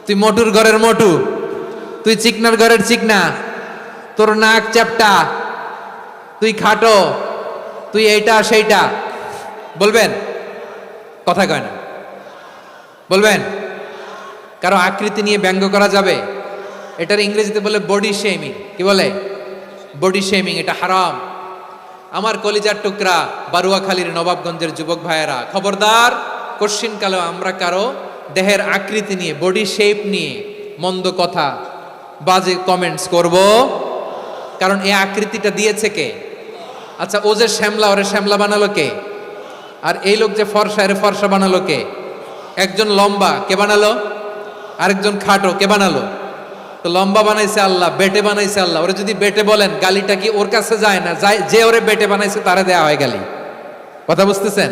তুই মোটুর ঘরের মোটু, তুই চিকনার ঘরের চিকনা, তোর নাক চ্যাপটা, তুই খাটো, তুই এইটা সেইটা বলবেন? কথা কয় না, বলবেন? কারো আকৃতি নিয়ে ব্যঙ্গ করা যাবে? এটার ইংরেজিতে বলে বডি শেমিং। কি বলে? Body shaming. এটা হারাম। আমার কলিজার টুকরা বারুয়াখালীর নবাবগঞ্জের যুবক ভাইয়েরা, খবরদার, কোশ্চিনকালেও আমরা কারো দেহের আকৃতি নিয়ে, বডি শেপ নিয়ে মন্দ কথা, বাজে কমেন্টস করব? কারণ এই আকৃতিটা দিয়েছে কে? আচ্ছা, ও যে শ্যামলা, ওরে শ্যামলা বানালো কে? আর এই লোক যে ফর্সা, এর ফর্সা বানালো কে? একজন লম্বা, কে বানালো? আরেকজন খাটো, কে বানালো? তো লম্বা বানাইছে আল্লাহ, বেটে বানাইছে আল্লাহ। ওরে যদি বেটে বলেন, গালিটা কি ওর কাছে যায় না? যায়। যে ওরে বেটে বানাইছে তারে দেয়া হয় গালি। কথা বুঝতেছেন?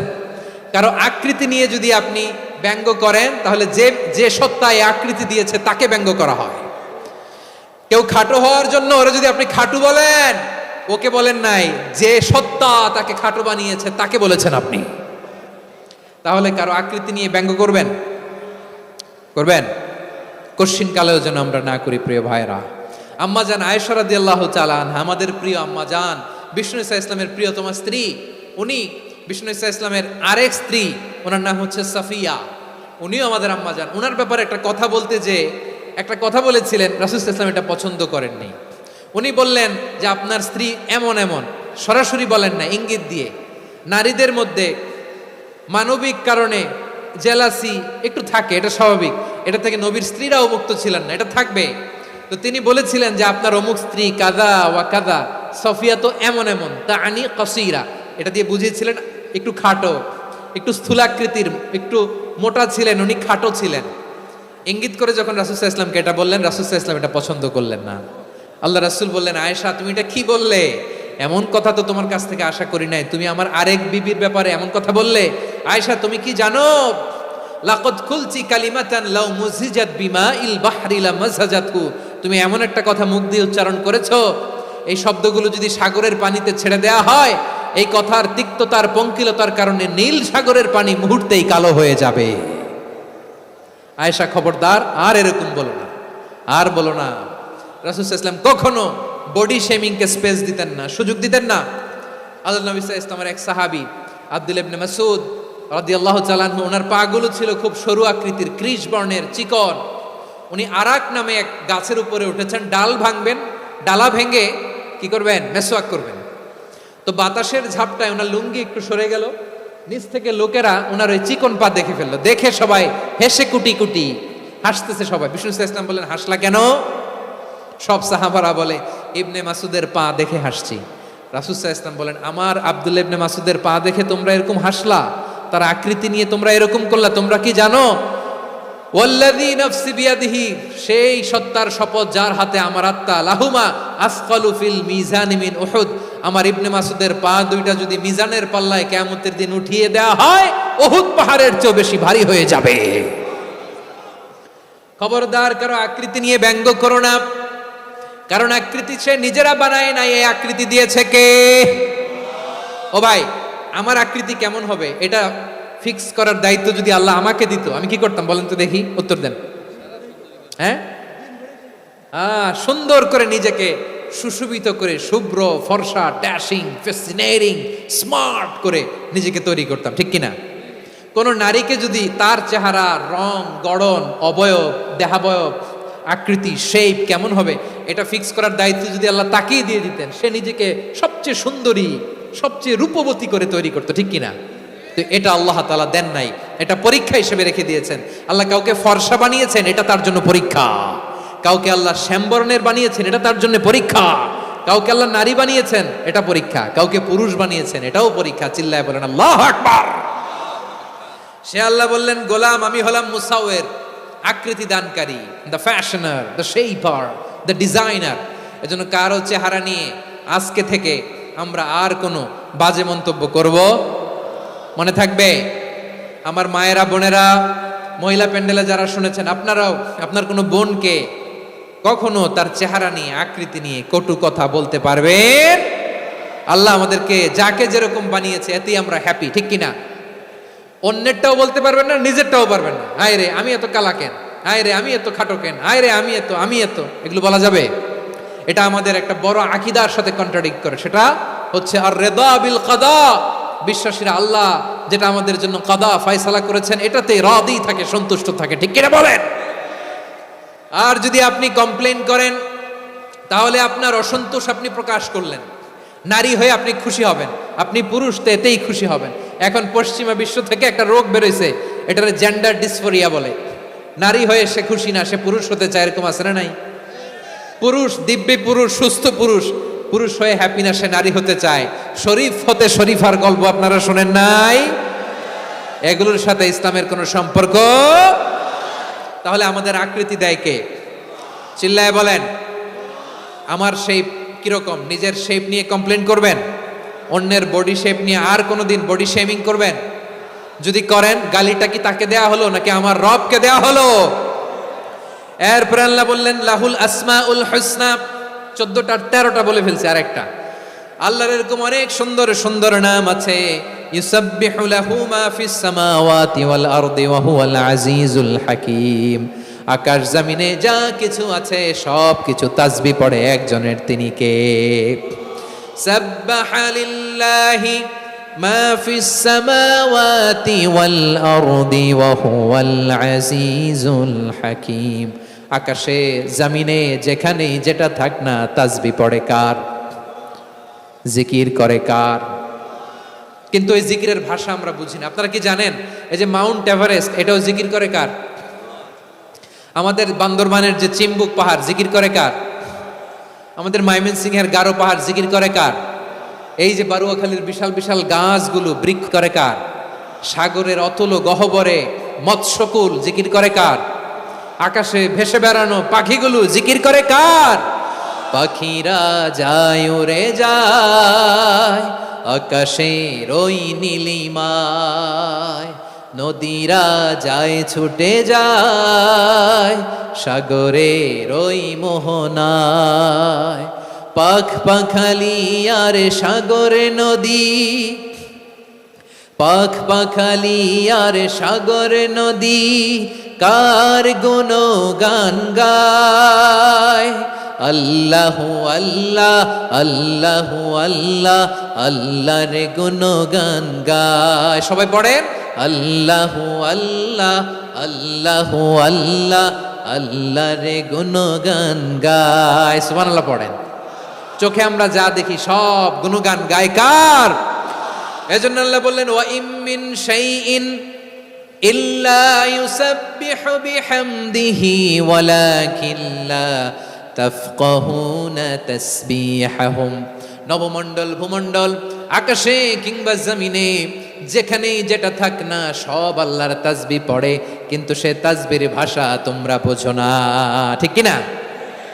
কারো আকৃতি নিয়ে যদি আপনি ব্যঙ্গ করেন, তাহলে যে যে সত্তা এই আকৃতি দিয়েছে তাকে ব্যঙ্গ করা হয়। কেউ খাটো হওয়ার জন্য ওরা যদি আপনি খাটু বলেন, ওকে বলেন নাই, যে সত্তা তাকে খাটো বানিয়েছে তাকে বলেছেন আপনি। তাহলে কারো আকৃতি নিয়ে ব্যঙ্গ করবেন? করবেন? কশ্চিন কালেও যেন আমরা না করি প্রিয় ভাইরা। আম্মা জান আয়েশা রাদিয়াল্লাহু তাআলা আনহা, আমাদের প্রিয় আম্মা জান, বিষ্ণু ইসা ইসলামের প্রিয়তমা স্ত্রী, উনি বিষ্ণু ইসা ইসলামের আরেক স্ত্রী, ওনার নাম হচ্ছে সাফিয়া, উনিও আমাদের আম্মা জান। ওনার ব্যাপারে একটা কথা বলতে যে একটা কথা বলেছিলেন, রাসূল সাল্লাল্লাহু আলাইহি ওয়াসাল্লাম এটা পছন্দ করেননি। উনি বললেন যে আপনার স্ত্রী এমন এমন, সরাসরি বলেন না, ইঙ্গিত দিয়ে। নারীদের মধ্যে মানবিক কারণে জেলাসি একটু থাকে, এটা স্বাভাবিক, এটা থেকে নবীর স্ত্রীরাও মুক্ত ছিলেন না, এটা থাকবে। তো তিনি বলেছিলেন যে আপনার অমুক স্ত্রী কাদা ওয়া কাদা, সফিয়া তো এমন এমন, তা আনি কসিরা, এটা দিয়ে বুঝিয়েছিলেন একটু খাটো, একটু স্থূলাকৃতির, একটু মোটা ছিলেন, উনি খাটো ছিলেন। ইঙ্গিত করে যখন রাসূল সাল্লাল্লাহু আলাইহি ওয়াসাল্লামকে এটা বললেন, রাসূল সাল্লাল্লাহু আলাইহি ওয়াসাল্লাম এটা পছন্দ করলেন না। আল্লাহ রাসূল বললেন, আয়েশা তুমি এটা কি বললে? এমন কথা তো তোমার কাছ থেকে আশা করি নাই, তুমি আমার আরেক বিবির ব্যাপারে এমন কথা বললে। আয়েশা তুমি কি জানো, লাকাদ কুলতি কালিমাতান লাউ মুজিজাত বিমাইল বাহরি লামাজাজাতহু, তুমি এমন একটা কথা মুখ দিয়ে উচ্চারণ করেছো, এই শব্দগুলো যদি সাগরের পানিতে ছেড়ে দেয়া হয়, এই কথার তিক্ততার পঙ্কিলতার কারণে নীল সাগরের পানি মুহূর্তেই কালো হয়ে যাবে। আয়েশা খবরদার, আর এরকম বলো না, আর বলো না। রাসূল সাল্লাল্লাহু আলাইহি ওয়াসাল্লাম কখনো বডি শেমিংকে স্পেস দিতেন না, সুযোগ দিতেন না। আল্লাহ নবী সাল্লাল্লাহু আলাইহি ওয়াসাল্লামের এক সাহাবী আব্দুল্লাহ ইবনে মাসউদ রাদিয়াল্লাহু তাআলা আনহু, ওনার পাগুলো ছিল খুব সরু আকৃতির, কৃশ বর্ণের, চিকন। উনি আরাক নামে এক গাছের উপরে উঠেছেন, ডাল ভাঙবেন, ডালা ভেঙে কি করবেন, মেসওয়াক করবেন। তো বাতাসের ঝাপটায় ওনার লুঙ্গি একটু সরে গেল, নিচ থেকে লোকেরা ওনার ওই চিকন পা দেখে ফেললো, দেখে সবাই হেসে কুটি কুটি হাসতেছে সবাই। বিষ্ণু সাল্লাল্লাহু আলাইহি ওয়াসাল্লাম বললেন, হাসলা কেন? সব সাহাবারা বলে, ইবনে মাসুদের পা দেখে হাসছি। রাসূল সাল্লাল্লাহু আলাইহি ওয়াসাল্লাম বলেন, আমার আব্দুল্লাহ ইবনে মাসুদের পা দেখে তোমরা এরকম হাসলা, তার আকৃতি নিয়ে তোমরা এরকম করলা, তোমরা কি জানো? ওয়াল্লাযী নাফসি বিয়াদিহি, সেই সত্তার শপথ যার হাতে আমার আত্মা, লাহুমা আসকালু ফিল মিজানি মিন উহুদ, আমার ইবনে মাসুদের পা দুইটা যদি মিজানের পাল্লায় কিয়ামতের দিন উঠিয়ে দেওয়া হয়, উহুদ পাহাড়ের চেয়ে বেশি ভারী হয়ে যাবে। খবরদার, কারো আকৃতি নিয়ে ব্যঙ্গ করো না, কারণ আকৃতি সে নিজেরা বানায় নাই, এই আকৃতি দিয়েছে কে? ও ভাই, আমার আকৃতি কেমন হবে এটা ফিক্স করার দায়িত্ব যদি আল্লাহ আমাকে দিত, আমি কি করতাম বলেন তো দেখি, উত্তর দেন। হ্যাঁ, সুন্দর করে নিজেকে সুশোভিত করে, শুভ্র ফর্সা, ড্যাশিং, ফ্যাসিনেটিং, স্মার্ট করে নিজেকে তৈরি করতাম, ঠিক কিনা? কোন নারীকে যদি তার চেহারা, রং, গড়ন, অবয়ব, দেহাবয়ব, আকৃতি, শেপ কেমন হবে এটা ফিক্স করার দায়িত্ব যদি আল্লাহ তাকেই দিয়ে দিতেন, সে নিজেকে সবচেয়ে সুন্দরী, সবচেয়ে রূপবতী করে তৈরি করতো, ঠিক কিনা? তো এটা আল্লাহ তাআলা দেন নাই, এটা পরীক্ষা হিসেবে রেখে দিয়েছেন। আল্লাহ কাউকে ফর্সা বানিয়েছেন, এটা তার জন্য পরীক্ষা। কাউকে আল্লাহ শ্যামবর্ণের বানিয়েছেন, এটা তার জন্য পরীক্ষা। কাউকে আল্লাহ নারী বানিয়েছেন, এটা পরীক্ষা। কাউকে পুরুষ বানিয়েছেন, এটাও পরীক্ষা। চিল্লায় বলেন আল্লাহু আকবার। সে আল্লাহ বললেন, গোলাম আমি হলাম মুসাওয়ের, আকৃতি দানকারী, the fashioner, the shaper, the designer. এজন্য কারো চেহারা নিয়ে আজকে থেকে আমরা আর কোনো বাজে মন্তব্য করব মনে থাকবে? আমার মায়েরা, বোনেরা, মহিলা প্যান্ডেলে যারা শুনেছেন, আপনারাও আপনার কোনো বোনকে কখনো তার চেহারা নিয়ে, আকৃতি নিয়ে কটু কথা বলতে পারবেন? আল্লাহ আমাদেরকে যাকে যেরকম বানিয়েছে এতেই আমরা হ্যাপি, ঠিক কিনা? অন্যেরটাও বলতে পারবেন না, নিজেরটাও পারবেন না। হায় রে আমি এত কালা কেন, হায় রে আমি এত খাটো কেন, হায় রে আমি এত, এগুলো বলা যাবে? এটা আমাদের একটা বড় আকীদার সাথে কন্ট্রাডিক্ট করে। সেটা হচ্ছে আর রিদা বিল কাদা, বিশ্বাসীরা আল্লাহ যেটা আমাদের জন্য কাদা ফয়সালা করেছেন এটাতে রাদি থাকে, সন্তুষ্ট থাকে, ঠিক কিনা বলেন? আর যদি আপনি কমপ্লেইন করেন তাহলে আপনার অসন্তোষ আপনি প্রকাশ করলেন। নারী হয়ে আপনি খুশি হবেন, আপনি পুরুষ তো এতেই খুশি হবেন। এখন পশ্চিমা বিশ্ব থেকে একটা রোগ বেরোইছে, এটার জেন্ডার ডিসফোরিয়া বলে। নারী হয়ে সে খুশি না, সে পুরুষ হতে চায়, এরকম আছে না নাই? পুরুষ, দিব্যি পুরুষ, সুস্থ পুরুষ, পুরুষ হয়ে হ্যাপি না, সে নারী হতে চায়। শরীফ হতে শরীফার গল্প আপনারা শোনেন নাই? এগুলোর সাথে ইসলামের কোনো সম্পর্ক? তাহলে আমাদের আকৃতি দেয় কে? চিল্লায় বলেন। আমার শেপ কিরকম, নিজের শেপ নিয়ে কমপ্লেন করবেন? অন্যের বডি শেপ নিয়ে আর কোনোদিন বডি শেমিং করবেন? যদি করেন, গালিটা কি তাকে দেয়া হলো নাকি আমার রবকে দেয়া হলো? এরপর আল্লাহ বললেন লাহুল আসমাউল হুসনা, 14টা 13টা বলে ফেলছে আরেকটা। আল্লাহর এরকম অনেক সুন্দর সুন্দর নাম আছে। ইউসাব্বিহু লাহু মা ফিস সামাওয়াতি ওয়াল আরদি ওয়া হুয়াল আজিজুল হাকীম। আকাশ জমিনে যা কিছু আছে সব কিছু তাসবিহ পড়ে একজনের, তিনি কে? সাব্বাহা লিল্লাহি মা ফিস সামাওয়াতি ওয়াল আরদি ওয়া হুয়াল আজিজুল হাকীম। আকাশে জমিনে যেখানে যেটা থাক না তাসবিহ পড়ে কার? জিকির করে কার? কিন্তু এই জিকিরের ভাষা আমরা বুঝি না। আপনারা কি জানেন এই যে মাউন্ট এভারেস্ট, এটাও জিকির করে কার? আমাদের বান্দরবানের যে চিম্বুক পাহাড় জিকির করে কার? আমাদের ময়মনসিংহের গারো পাহাড় জিকির করে কার? এই যে বারুয়াখালীর বিশাল বিশাল গাছগুলো বৃক্ষ করে কার? সাগরের অতল গহ্বরে মৎস্যকুল জিকির করে কার? আকাশে ভেসে বেড়ানো পাখিগুলো জিকির করে কার? পাখিরা যায় উড়ে যায় আকাশের ওই নীলিমায়, নদীরা যায় ছুটে যায় সাগরের ওই মোহনায়। পাখ পাখালি আর সাগরে নদী, পাখ পাখালি আর সাগরে নদী কার গুণগান গায়। আল্লাহু আল্লাহ আল্লাহু আল্লাহ আল্লাহর গুণগান গায়। সবাই পড়েন আল্লাহু আল্লাহ আল্লাহু আল্লাহ আল্লাহর গুণগান গায়। সুবহানাল্লাহ পড়েন। চোখে আমরা যা দেখি সব গুণগান গায় কার? এজন্য আল্লাহ বললেন ওয়া ইম মিন শাইইন ইল্লা ইউসাব্বিহু বিহামদিহি ওয়ালাকিন লা তাফকাহুনা তাসবিহাহুম। নবমণ্ডল ভূমণ্ডল আকাশে কিংবা জমিনে যেখানে যেটা থাক না সব আল্লাহর তাসবিহ পড়ে, কিন্তু সে তাসবিহর ভাষা তোমরা বোঝো না, ঠিক কিনা?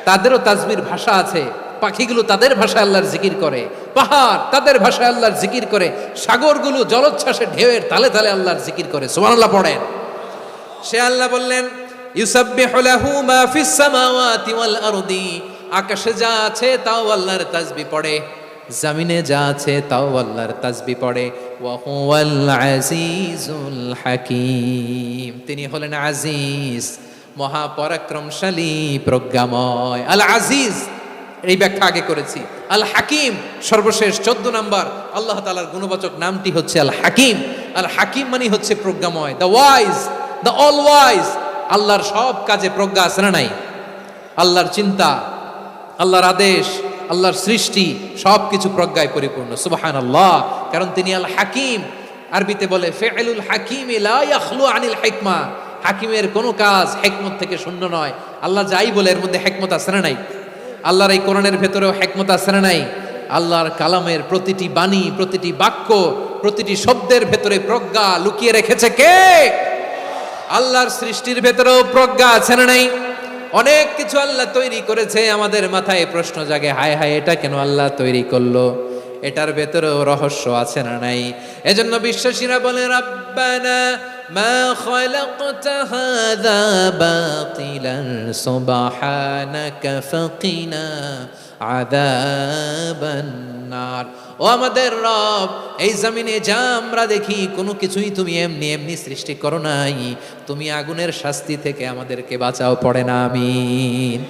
তাদেরও তাসবিহর ভাষা আছে। পাখিগুলো তাদের ভাষায় আল্লাহর জিকির করে, পাহাড় তাদের ভাষায় আল্লাহর জিকির করে, সাগরগুলো জলোচ্ছ্বাসে ঢেউয়ের তালে তালে আল্লাহর জিকির করে। সুবহানাল্লাহ পড়েন। সে আল্লাহ বললেন ইউসাব্বিহু লাহু মা ফিস সামাওয়াতি ওয়াল আরদি। আকাশে যা আছে তাও আল্লাহর তাসবিহ পড়ে, জমিনে যা আছে তাও আল্লাহর তাসবিহ পড়ে। ওয়া হুয়াল আজিজুল হাকীম। তিনি হলেন আজিজ, মহাপরাক্রমশালী, প্রজ্ঞাময়। আল আজিজ এই ব্যাখ্যা আগে করেছি। আল হাকিম সর্বশেষ 14 নম্বর আল্লাহ তাআলার গুণবাচক নামটি হচ্ছে আল হাকিম। আল হাকিম মানে হচ্ছে প্রজ্ঞাময়, the wise, the all wise. আল্লাহর সব কাজে প্রজ্ঞা আছে না নাই? আল্লাহর চিন্তা, আল্লাহর আদেশ, আল্লাহর সৃষ্টি সব কিছু প্রজ্ঞায় পরিপূর্ণ। সুবহানাল্লাহ। কারণ তিনি আল হাকিম। আরবিতে বলে ফি'লুল হাকিমি লা ইয়াখলু আনিল হিকমা। হাকিমের কোনো কাজ হিকমত থেকে শূন্য নয়। আল্লাহ যাই বলে এর মধ্যে হিকমত আছে না নাই? আল্লাহর এই কোরআনের ভেতরেও হিকমত আছে না নাই? আল্লাহর কালামের প্রতিটি বাণী, প্রতিটি বাক্য, প্রতিটি শব্দের ভেতরে প্রজ্ঞা লুকিয়ে রেখেছে কে? আল্লাহর সৃষ্টির ভেতরেও প্রজ্ঞা আছে না নাই? অনেক কিছু আল্লাহ তৈরি করেছে, আমাদের মাথায় প্রশ্ন জাগে, হায় হায় এটা কেন আল্লাহ তৈরি করলো? এটার ভেতরেও রহস্য আছে না নাই? এজন্য বিশ্বাসীরা বলে রাব্বানা মা খালাকতা হাযা বাতিলান সুবহানাকা ফাকিনা আযাবান নার। ও আমাদের রব, এই জমিনে যা আমরা দেখি কোনো কিছুই তুমি এমনি এমনি সৃষ্টি করো নাই, তুমি আগুনের শাস্তি থেকে আমাদেরকে বাঁচাও। পড়ে না আমিন।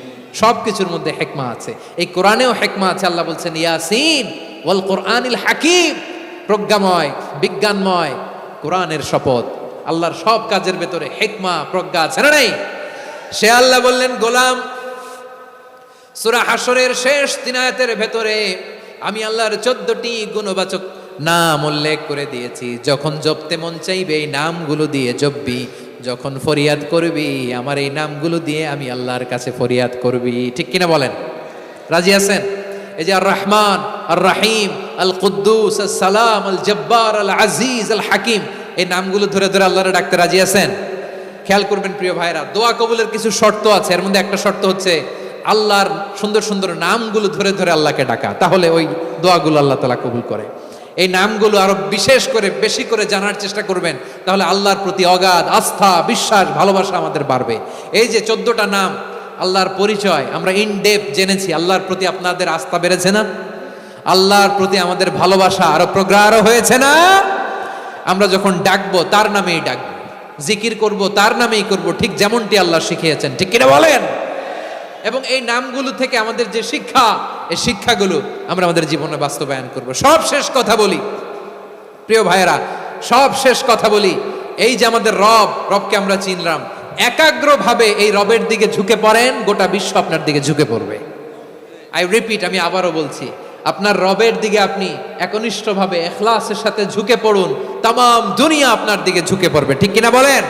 সব কিছুর মধ্যে হিকমা আছে, এই কোরআনেও হিকমা আছে। আল্লাহ বলছেন ইয়াসিন ওয়াল কোরআনিল হাকিম। প্রজ্ঞাময়, বিজ্ঞানময় কোরআনের শপথ। আল্লাহর সব কাজের ভেতরে হিকমা, প্রজ্ঞা আছে না নাই? সে আল্লাহ বললেন গোলাম, সূরা হাশরের শেষ 3 আয়াতের ভেতরে আমি আল্লাহর 14টি গুণবাচক নাম উল্লেখ করে দিয়েছি। যখন জপতে মন চাইবে এই নামগুলো দিয়ে জপবি, যখন ফরিয়াদ করবি আমার এই নামগুলো দিয়ে আমি আল্লাহর কাছে ফরিয়াদ করবি। ঠিক কিনা বলেন? রাজি আছেন? এই যে আর রহমান, আর রাহিম, আল কুদ্দুস, আল সালাম, আল জব্বার, আল আজিজ, আল হাকিম, এই নামগুলো ধরে ধরে আল্লাহরে ডাকতে রাজি আছেন? খেয়াল করবেন প্রিয় ভাইরা, দোয়া কবুলের কিছু শর্ত আছে। এর মধ্যে একটা শর্ত হচ্ছে আল্লাহর সুন্দর সুন্দর নামগুলো ধরে ধরে আল্লাহকে ডাকা, তাহলে ওই দোয়াগুলো আল্লাহ তাআলা কবুল করে। এই নামগুলো আরো বিশেষ করে বেশি করে জানার চেষ্টা করবেন, তাহলে আল্লাহর প্রতি অগাধ আস্থা, বিশ্বাস, ভালোবাসা আমাদের বাড়বে। এই যে 14টা নাম, আল্লাহর পরিচয় আমরা ইন ডেপথ জেনেছি। আল্লাহর প্রতি আপনাদের আস্থা বেড়েছে না? আল্লাহর প্রতি আমাদের ভালোবাসা আরো প্রগাঢ় হয়েছে না? আমরা যখন ডাকবো তার নামেই ডাকবো, জিকির করব তার নামেই করব, ঠিক যেমনটি আল্লাহ শিখিয়েছেন, ঠিক কিনা বলেন? এবং এই নামগুলো থেকে আমাদের যে শিক্ষা, এই শিক্ষাগুলো আমরা আমাদের জীবনে বাস্তবায়ন করব। সব শেষ কথা বলি প্রিয় ভাইয়েরা, সব শেষ কথা বলি, এই যে আমাদের রবকে আমরা চিনলাম, একাগ্রভাবে এই রবের দিকে ঝুঁকে পড়েন, গোটা বিশ্ব আপনার দিকে ঝুঁকে পড়বে। আই রিপিট, আমি আবারও বলছি, আপনার রবের দিকে আপনি একনিষ্ঠভাবে ইখলাসের সাথে ঝুঁকে পড়ুন, তাম দুনিয়া আপনার দিকে ঝুঁকে পড়বে, ঠিক কিনা বলেন?